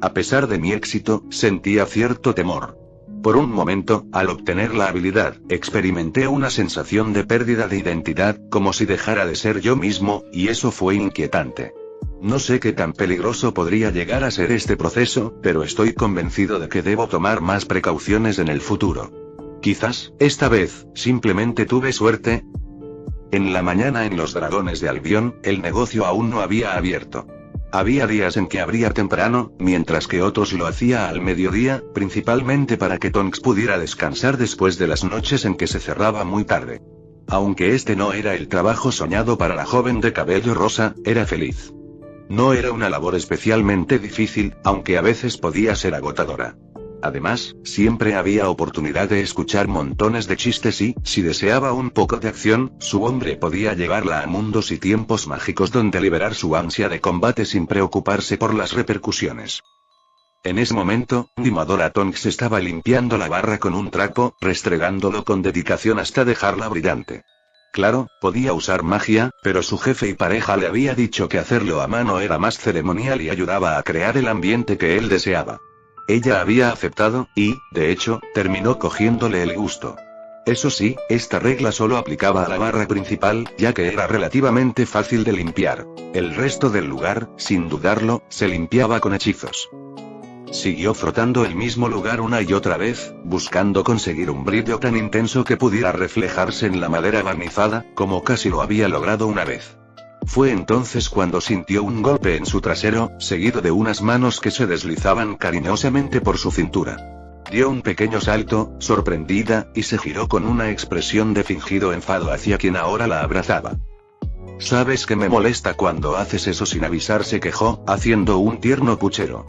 A pesar de mi éxito, sentía cierto temor. Por un momento, al obtener la habilidad, experimenté una sensación de pérdida de identidad, como si dejara de ser yo mismo, y eso fue inquietante. No sé qué tan peligroso podría llegar a ser este proceso, pero estoy convencido de que debo tomar más precauciones en el futuro. Quizás, esta vez, simplemente tuve suerte. En la mañana en los Dragones de Albión, el negocio aún no había abierto. Había días en que abría temprano, mientras que otros lo hacía al mediodía, principalmente para que Tonks pudiera descansar después de las noches en que se cerraba muy tarde. Aunque este no era el trabajo soñado para la joven de cabello rosa, era feliz. No era una labor especialmente difícil, aunque a veces podía ser agotadora. Además, siempre había oportunidad de escuchar montones de chistes y, si deseaba un poco de acción, su hombre podía llevarla a mundos y tiempos mágicos donde liberar su ansia de combate sin preocuparse por las repercusiones. En ese momento, Dimadora Tonks estaba limpiando la barra con un trapo, restregándolo con dedicación hasta dejarla brillante. Claro, podía usar magia, pero su jefe y pareja le había dicho que hacerlo a mano era más ceremonial y ayudaba a crear el ambiente que él deseaba. Ella había aceptado, y, de hecho, terminó cogiéndole el gusto. Eso sí, esta regla solo aplicaba a la barra principal, ya que era relativamente fácil de limpiar. El resto del lugar, sin dudarlo, se limpiaba con hechizos. Siguió frotando el mismo lugar una y otra vez, buscando conseguir un brillo tan intenso que pudiera reflejarse en la madera barnizada, como casi lo había logrado una vez. Fue entonces cuando sintió un golpe en su trasero, seguido de unas manos que se deslizaban cariñosamente por su cintura. Dio un pequeño salto, sorprendida, y se giró con una expresión de fingido enfado hacia quien ahora la abrazaba. «¿Sabes que me molesta cuando haces eso sin avisar?», se quejó, haciendo un tierno puchero.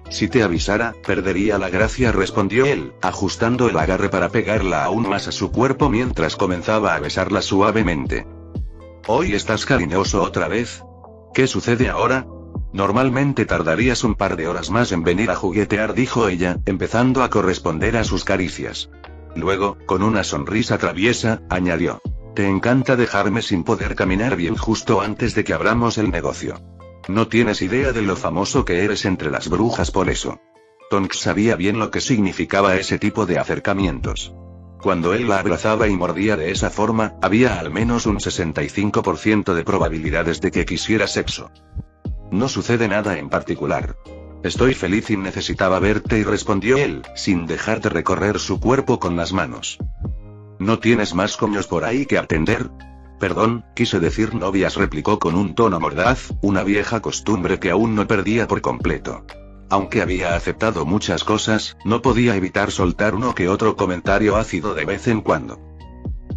«Si te avisara, perdería la gracia», respondió él, ajustando el agarre para pegarla aún más a su cuerpo mientras comenzaba a besarla suavemente. «¿Hoy estás cariñoso otra vez? ¿Qué sucede ahora? Normalmente tardarías un par de horas más en venir a juguetear», dijo ella, empezando a corresponder a sus caricias. Luego, con una sonrisa traviesa, añadió: «Te encanta dejarme sin poder caminar bien justo antes de que abramos el negocio. No tienes idea de lo famoso que eres entre las brujas por eso». Tonks sabía bien lo que significaba ese tipo de acercamientos. Cuando él la abrazaba y mordía de esa forma, había al menos un 65% de probabilidades de que quisiera sexo. «No sucede nada en particular. Estoy feliz y necesitaba verte», respondió él, sin dejar de recorrer su cuerpo con las manos. «¿No tienes más coños por ahí que atender?» «Perdón, quise decir novias», replicó con un tono mordaz, una vieja costumbre que aún no perdía por completo. Aunque había aceptado muchas cosas, no podía evitar soltar uno que otro comentario ácido de vez en cuando.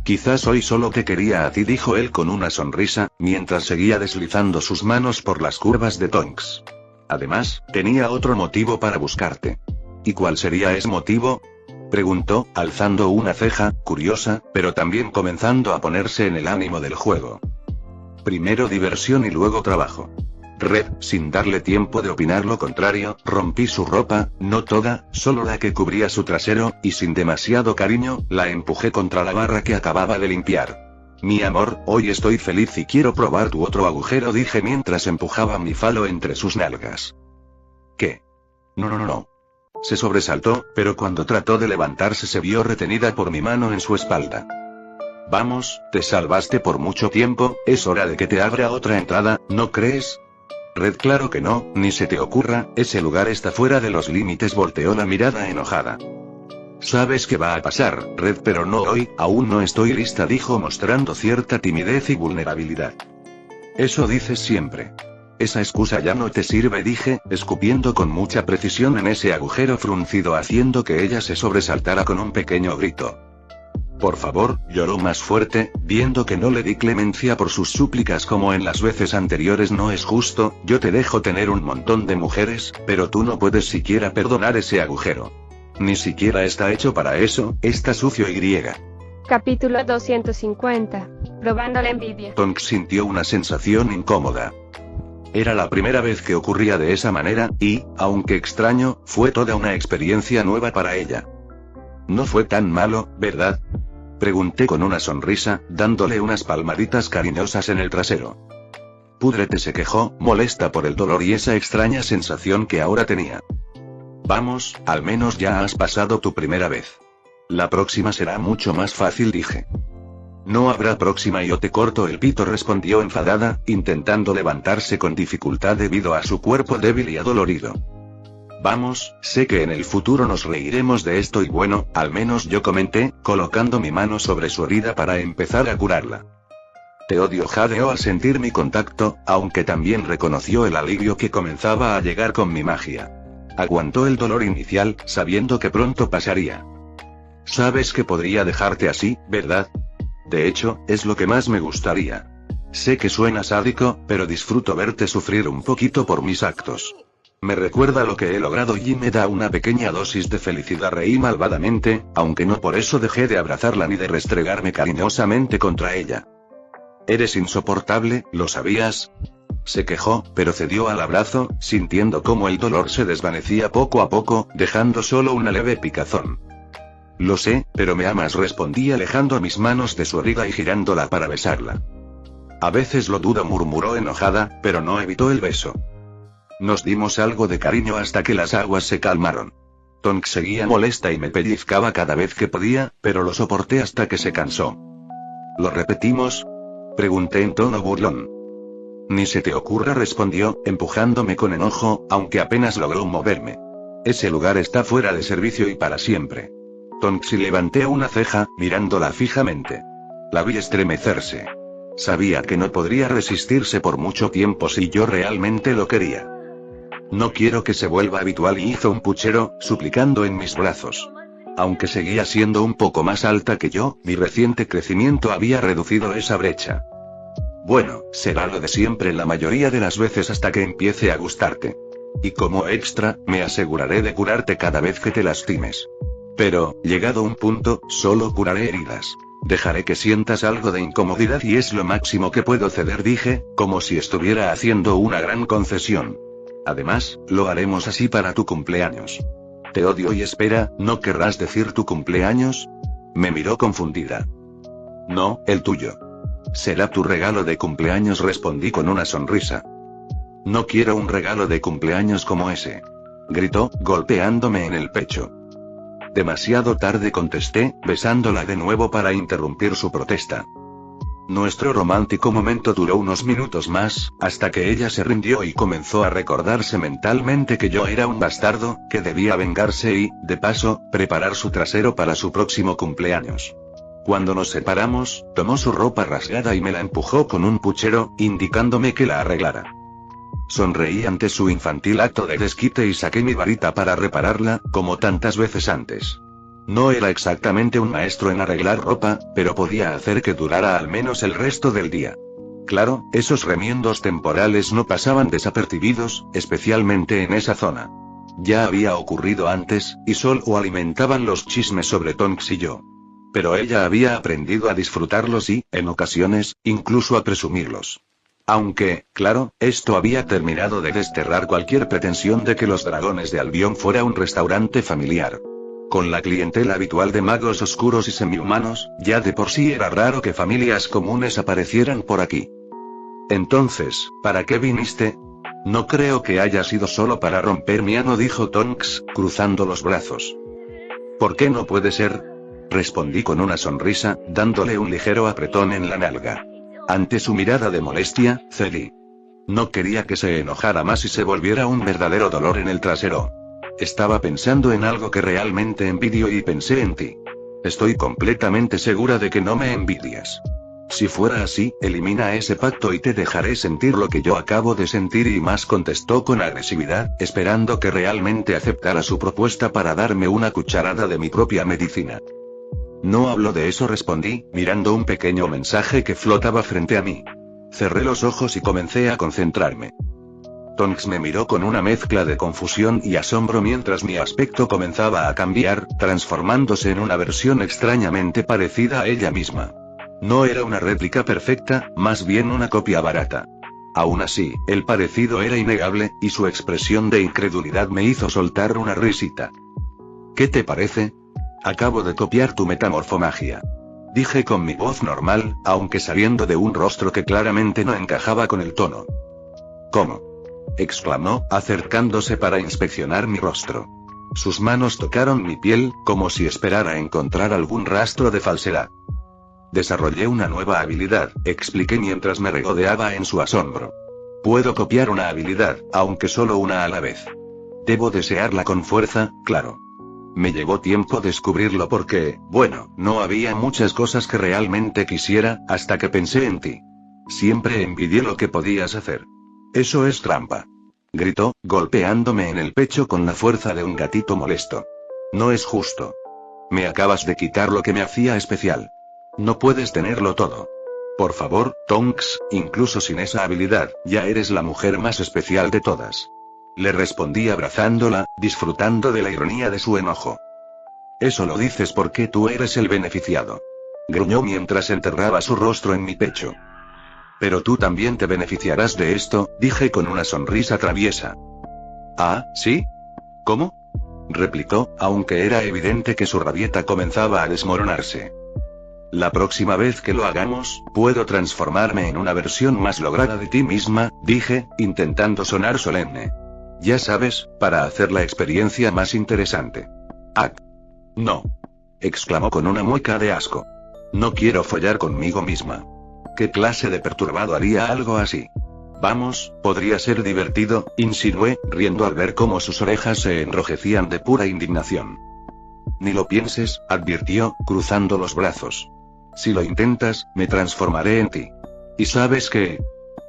«Quizás hoy solo te quería a ti», dijo él con una sonrisa, mientras seguía deslizando sus manos por las curvas de Tonks. «Además, tenía otro motivo para buscarte». «¿Y cuál sería ese motivo?», preguntó, alzando una ceja, curiosa, pero también comenzando a ponerse en el ánimo del juego. «Primero diversión y luego trabajo». Red, sin darle tiempo de opinar lo contrario, rompí su ropa, no toda, solo la que cubría su trasero, y sin demasiado cariño, la empujé contra la barra que acababa de limpiar. «Mi amor, hoy estoy feliz y quiero probar tu otro agujero», dije mientras empujaba mi falo entre sus nalgas. «¿Qué? No. Se sobresaltó, pero cuando trató de levantarse se vio retenida por mi mano en su espalda. «Vamos, te salvaste por mucho tiempo, es hora de que te abra otra entrada, ¿no crees?» «Red, claro que no, ni se te ocurra, ese lugar está fuera de los límites», volteó la mirada enojada. «Sabes qué va a pasar, Red, pero no hoy, aún no estoy lista», dijo mostrando cierta timidez y vulnerabilidad. «Eso dices siempre. Esa excusa ya no te sirve», dije, escupiendo con mucha precisión en ese agujero fruncido haciendo que ella se sobresaltara con un pequeño grito. «Por favor», lloró más fuerte, viendo que no le di clemencia por sus súplicas como en las veces anteriores. «No es justo, yo te dejo tener un montón de mujeres, pero tú no puedes siquiera perdonar ese agujero. Ni siquiera está hecho para eso, está sucio y...». Capítulo 250. Probando la envidia. Tonks sintió una sensación incómoda. Era la primera vez que ocurría de esa manera, y, aunque extraño, fue toda una experiencia nueva para ella. «No fue tan malo, ¿verdad?», pregunté con una sonrisa, dándole unas palmaditas cariñosas en el trasero. «Púdrete», se quejó, molesta por el dolor y esa extraña sensación que ahora tenía. «Vamos, al menos ya has pasado tu primera vez. La próxima será mucho más fácil», dije. «No habrá próxima y yo te corto el pito», respondió enfadada, intentando levantarse con dificultad debido a su cuerpo débil y adolorido. «Vamos, sé que en el futuro nos reiremos de esto y bueno, al menos yo», comenté, colocando mi mano sobre su herida para empezar a curarla. Teodio jadeó al sentir mi contacto, aunque también reconoció el alivio que comenzaba a llegar con mi magia. Aguantó el dolor inicial, sabiendo que pronto pasaría. Sabes que podría dejarte así, ¿verdad? De hecho, es lo que más me gustaría. Sé que suena sádico, pero disfruto verte sufrir un poquito por mis actos. Me recuerda lo que he logrado y me da una pequeña dosis de felicidad. Reí malvadamente, aunque no por eso dejé de abrazarla ni de restregarme cariñosamente contra ella. Eres insoportable, ¿lo sabías? Se quejó, pero cedió al abrazo, sintiendo cómo el dolor se desvanecía poco a poco, dejando solo una leve picazón. Lo sé, pero me amas, respondí alejando mis manos de su herida y girándola para besarla. A veces lo dudo, murmuró enojada, pero no evitó el beso. Nos dimos algo de cariño hasta que las aguas se calmaron. Tonks seguía molesta y me pellizcaba cada vez que podía, pero lo soporté hasta que se cansó. ¿Lo repetimos?, pregunté en tono burlón. Ni se te ocurra, respondió, empujándome con enojo, aunque apenas logró moverme. Ese lugar está fuera de servicio y para siempre. Tonks levanté una ceja, mirándola fijamente. La vi estremecerse. Sabía que no podría resistirse por mucho tiempo si yo realmente lo quería. No quiero que se vuelva habitual, y hizo un puchero, suplicando en mis brazos. Aunque seguía siendo un poco más alta que yo, mi reciente crecimiento había reducido esa brecha. Bueno, será lo de siempre la mayoría de las veces hasta que empiece a gustarte. Y como extra, me aseguraré de curarte cada vez que te lastimes. Pero, llegado un punto, solo curaré heridas. Dejaré que sientas algo de incomodidad y es lo máximo que puedo ceder, dije, como si estuviera haciendo una gran concesión. Además, lo haremos así para tu cumpleaños. Te odio y espera, ¿no querrás decir tu cumpleaños? Me miró confundida. No, el tuyo. Será tu regalo de cumpleaños, respondí con una sonrisa. No quiero un regalo de cumpleaños como ese. Gritó, golpeándome en el pecho. Demasiado tarde, contesté, besándola de nuevo para interrumpir su protesta. Nuestro romántico momento duró unos minutos más, hasta que ella se rindió y comenzó a recordarse mentalmente que yo era un bastardo, que debía vengarse y, de paso, preparar su trasero para su próximo cumpleaños. Cuando nos separamos, tomó su ropa rasgada y me la empujó con un puchero, indicándome que la arreglara. Sonreí ante su infantil acto de desquite y saqué mi varita para repararla, como tantas veces antes. No era exactamente un maestro en arreglar ropa, pero podía hacer que durara al menos el resto del día. Claro, esos remiendos temporales no pasaban desapercibidos, especialmente en esa zona. Ya había ocurrido antes, y solo alimentaban los chismes sobre Tonks y yo. Pero ella había aprendido a disfrutarlos y, en ocasiones, incluso a presumirlos. Aunque, claro, esto había terminado de desterrar cualquier pretensión de que los Dragones de Albion fuera un restaurante familiar. Con la clientela habitual de magos oscuros y semihumanos, ya de por sí era raro que familias comunes aparecieran por aquí. Entonces, ¿para qué viniste? No creo que haya sido solo para romper mi ano, dijo Tonks, cruzando los brazos. ¿Por qué no puede ser? Respondí con una sonrisa, dándole un ligero apretón en la nalga. Ante su mirada de molestia, cedí. No quería que se enojara más y se volviera un verdadero dolor en el trasero. Estaba pensando en algo que realmente envidio y pensé en ti. Estoy completamente segura de que no me envidias. Si fuera así, elimina ese pacto y te dejaré sentir lo que yo acabo de sentir y más, contestó con agresividad, esperando que realmente aceptara su propuesta para darme una cucharada de mi propia medicina. No hablo de eso, respondí, mirando un pequeño mensaje que flotaba frente a mí. Cerré los ojos y comencé a concentrarme. Tonks me miró con una mezcla de confusión y asombro mientras mi aspecto comenzaba a cambiar, transformándose en una versión extrañamente parecida a ella misma. No era una réplica perfecta, más bien una copia barata. Aún así, el parecido era innegable, y su expresión de incredulidad me hizo soltar una risita. ¿Qué te parece? Acabo de copiar tu metamorfomagia. Dije con mi voz normal, aunque sabiendo de un rostro que claramente no encajaba con el tono. ¿Cómo?, exclamó, acercándose para inspeccionar mi rostro. Sus manos tocaron mi piel, como si esperara encontrar algún rastro de falsedad. Desarrollé una nueva habilidad, expliqué mientras me regodeaba en su asombro. Puedo copiar una habilidad, aunque solo una a la vez. Debo desearla con fuerza, claro. Me llevó tiempo descubrirlo porque, bueno, no había muchas cosas que realmente quisiera, hasta que pensé en ti. Siempre envidié lo que podías hacer. Eso es trampa. Gritó, golpeándome en el pecho con la fuerza de un gatito molesto. No es justo. Me acabas de quitar lo que me hacía especial. No puedes tenerlo todo. Por favor, Tonks, incluso sin esa habilidad, ya eres la mujer más especial de todas. Le respondí abrazándola, disfrutando de la ironía de su enojo. Eso lo dices porque tú eres el beneficiado. Gruñó mientras enterraba su rostro en mi pecho. Pero tú también te beneficiarás de esto, dije con una sonrisa traviesa. ¿Ah, sí? ¿Cómo? Replicó, aunque era evidente que su rabieta comenzaba a desmoronarse. La próxima vez que lo hagamos, puedo transformarme en una versión más lograda de ti misma, dije, intentando sonar solemne. Ya sabes, para hacer la experiencia más interesante. Ah. No. Exclamó con una mueca de asco. No quiero follar conmigo misma. ¿Qué clase de perturbado haría algo así? Vamos, podría ser divertido, insinué, riendo al ver cómo sus orejas se enrojecían de pura indignación. Ni lo pienses, advirtió, cruzando los brazos. Si lo intentas, me transformaré en ti. ¿Y sabes qué?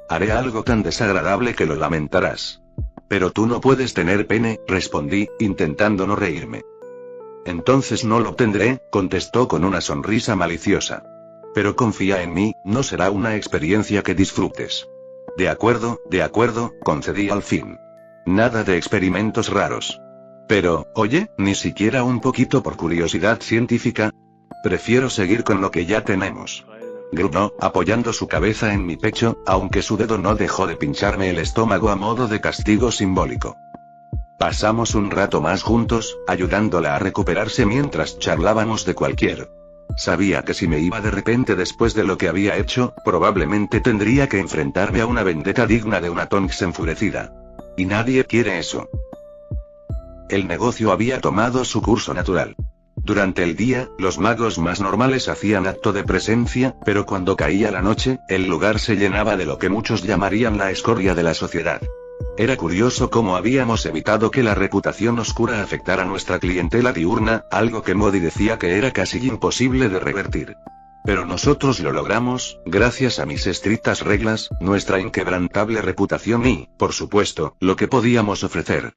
Haré algo tan desagradable que lo lamentarás. Pero tú no puedes tener pene, respondí, intentando no reírme. Entonces no lo tendré, contestó con una sonrisa maliciosa. Pero confía en mí, no será una experiencia que disfrutes. De acuerdo, concedí al fin. Nada de experimentos raros. Pero, oye, ni siquiera un poquito por curiosidad científica. Prefiero seguir con lo que ya tenemos. Gruñó, apoyando su cabeza en mi pecho, aunque su dedo no dejó de pincharme el estómago a modo de castigo simbólico. Pasamos un rato más juntos, ayudándola a recuperarse mientras charlábamos de cualquier. Sabía que si me iba de repente después de lo que había hecho, probablemente tendría que enfrentarme a una vendetta digna de una Tonks enfurecida. Y nadie quiere eso. El negocio había tomado su curso natural. Durante el día, los magos más normales hacían acto de presencia, pero cuando caía la noche, el lugar se llenaba de lo que muchos llamarían la escoria de la sociedad. Era curioso cómo habíamos evitado que la reputación oscura afectara a nuestra clientela diurna, algo que Modi decía que era casi imposible de revertir. Pero nosotros lo logramos, gracias a mis estrictas reglas, nuestra inquebrantable reputación y, por supuesto, lo que podíamos ofrecer.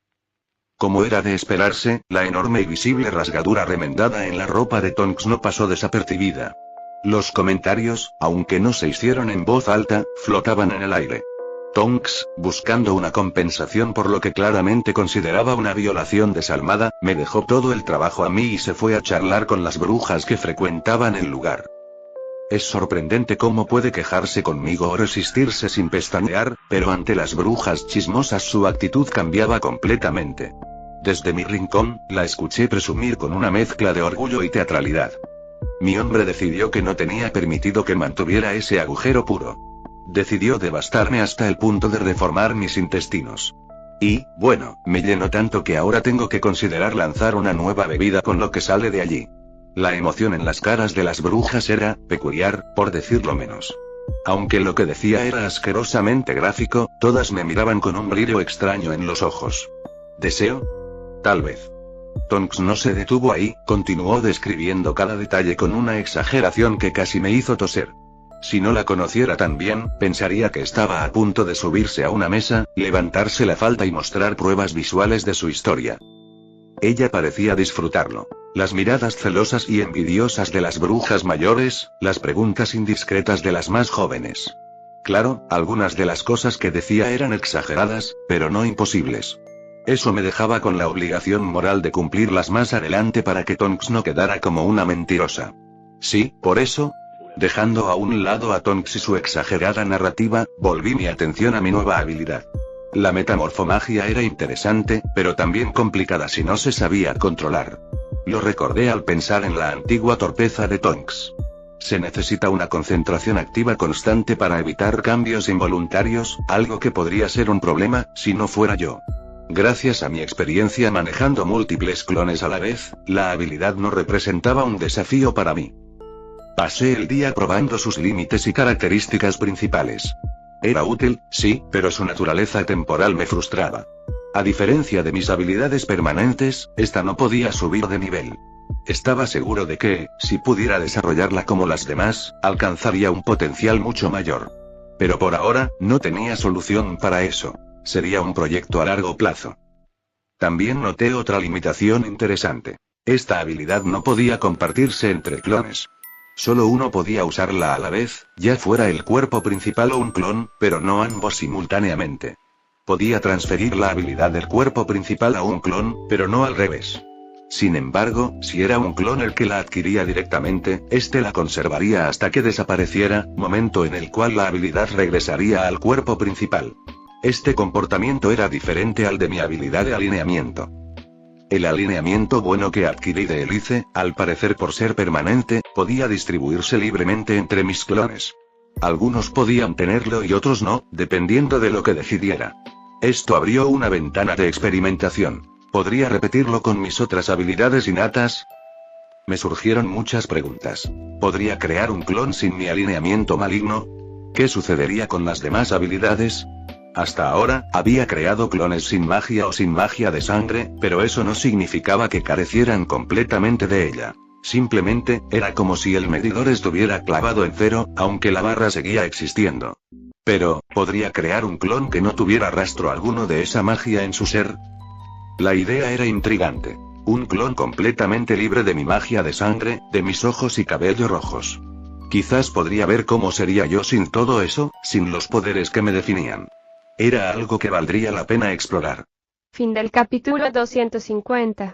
Como era de esperarse, la enorme y visible rasgadura remendada en la ropa de Tonks no pasó desapercibida. Los comentarios, aunque no se hicieron en voz alta, flotaban en el aire. Tonks, buscando una compensación por lo que claramente consideraba una violación desalmada, me dejó todo el trabajo a mí y se fue a charlar con las brujas que frecuentaban el lugar. Es sorprendente cómo puede quejarse conmigo o resistirse sin pestañear, pero ante las brujas chismosas su actitud cambiaba completamente. Desde mi rincón, la escuché presumir con una mezcla de orgullo y teatralidad. Mi hombre decidió que no tenía permitido que mantuviera ese agujero puro. Decidió devastarme hasta el punto de reformar mis intestinos. Y, bueno, me llenó tanto que ahora tengo que considerar lanzar una nueva bebida con lo que sale de allí. La emoción en las caras de las brujas era peculiar, por decirlo menos. Aunque lo que decía era asquerosamente gráfico, todas me miraban con un brillo extraño en los ojos. ¿Deseo? Tal vez. Tonks no se detuvo ahí, continuó describiendo cada detalle con una exageración que casi me hizo toser. Si no la conociera tan bien, pensaría que estaba a punto de subirse a una mesa, levantarse la falda y mostrar pruebas visuales de su historia. Ella parecía disfrutarlo. Las miradas celosas y envidiosas de las brujas mayores, las preguntas indiscretas de las más jóvenes. Claro, algunas de las cosas que decía eran exageradas, pero no imposibles. Eso me dejaba con la obligación moral de cumplirlas más adelante para que Tonks no quedara como una mentirosa. Sí, por eso, dejando a un lado a Tonks y su exagerada narrativa, volví mi atención a mi nueva habilidad. La metamorfomagia era interesante, pero también complicada si no se sabía controlar. Lo recordé al pensar en la antigua torpeza de Tonks. Se necesita una concentración activa constante para evitar cambios involuntarios, algo que podría ser un problema, si no fuera yo. Gracias a mi experiencia manejando múltiples clones a la vez, la habilidad no representaba un desafío para mí. Pasé el día probando sus límites y características principales. Era útil, sí, pero su naturaleza temporal me frustraba. A diferencia de mis habilidades permanentes, esta no podía subir de nivel. Estaba seguro de que, si pudiera desarrollarla como las demás, alcanzaría un potencial mucho mayor. Pero por ahora, no tenía solución para eso. Sería un proyecto a largo plazo. También noté otra limitación interesante. Esta habilidad no podía compartirse entre clones. Solo uno podía usarla a la vez, ya fuera el cuerpo principal o un clon, pero no ambos simultáneamente. Podía transferir la habilidad del cuerpo principal a un clon, pero no al revés. Sin embargo, si era un clon el que la adquiría directamente, este la conservaría hasta que desapareciera, momento en el cual la habilidad regresaría al cuerpo principal. Este comportamiento era diferente al de mi habilidad de alineamiento. El alineamiento bueno que adquirí de Elise, al parecer por ser permanente, podía distribuirse libremente entre mis clones. Algunos podían tenerlo y otros no, dependiendo de lo que decidiera. Esto abrió una ventana de experimentación. ¿Podría repetirlo con mis otras habilidades innatas? Me surgieron muchas preguntas. ¿Podría crear un clon sin mi alineamiento maligno? ¿Qué sucedería con las demás habilidades? Hasta ahora, había creado clones sin magia o sin magia de sangre, pero eso no significaba que carecieran completamente de ella. Simplemente, era como si el medidor estuviera clavado en cero, aunque la barra seguía existiendo. Pero, ¿podría crear un clon que no tuviera rastro alguno de esa magia en su ser? La idea era intrigante. Un clon completamente libre de mi magia de sangre, de mis ojos y cabello rojos. Quizás podría ver cómo sería yo sin todo eso, sin los poderes que me definían. Era algo que valdría la pena explorar. Fin del capítulo 250.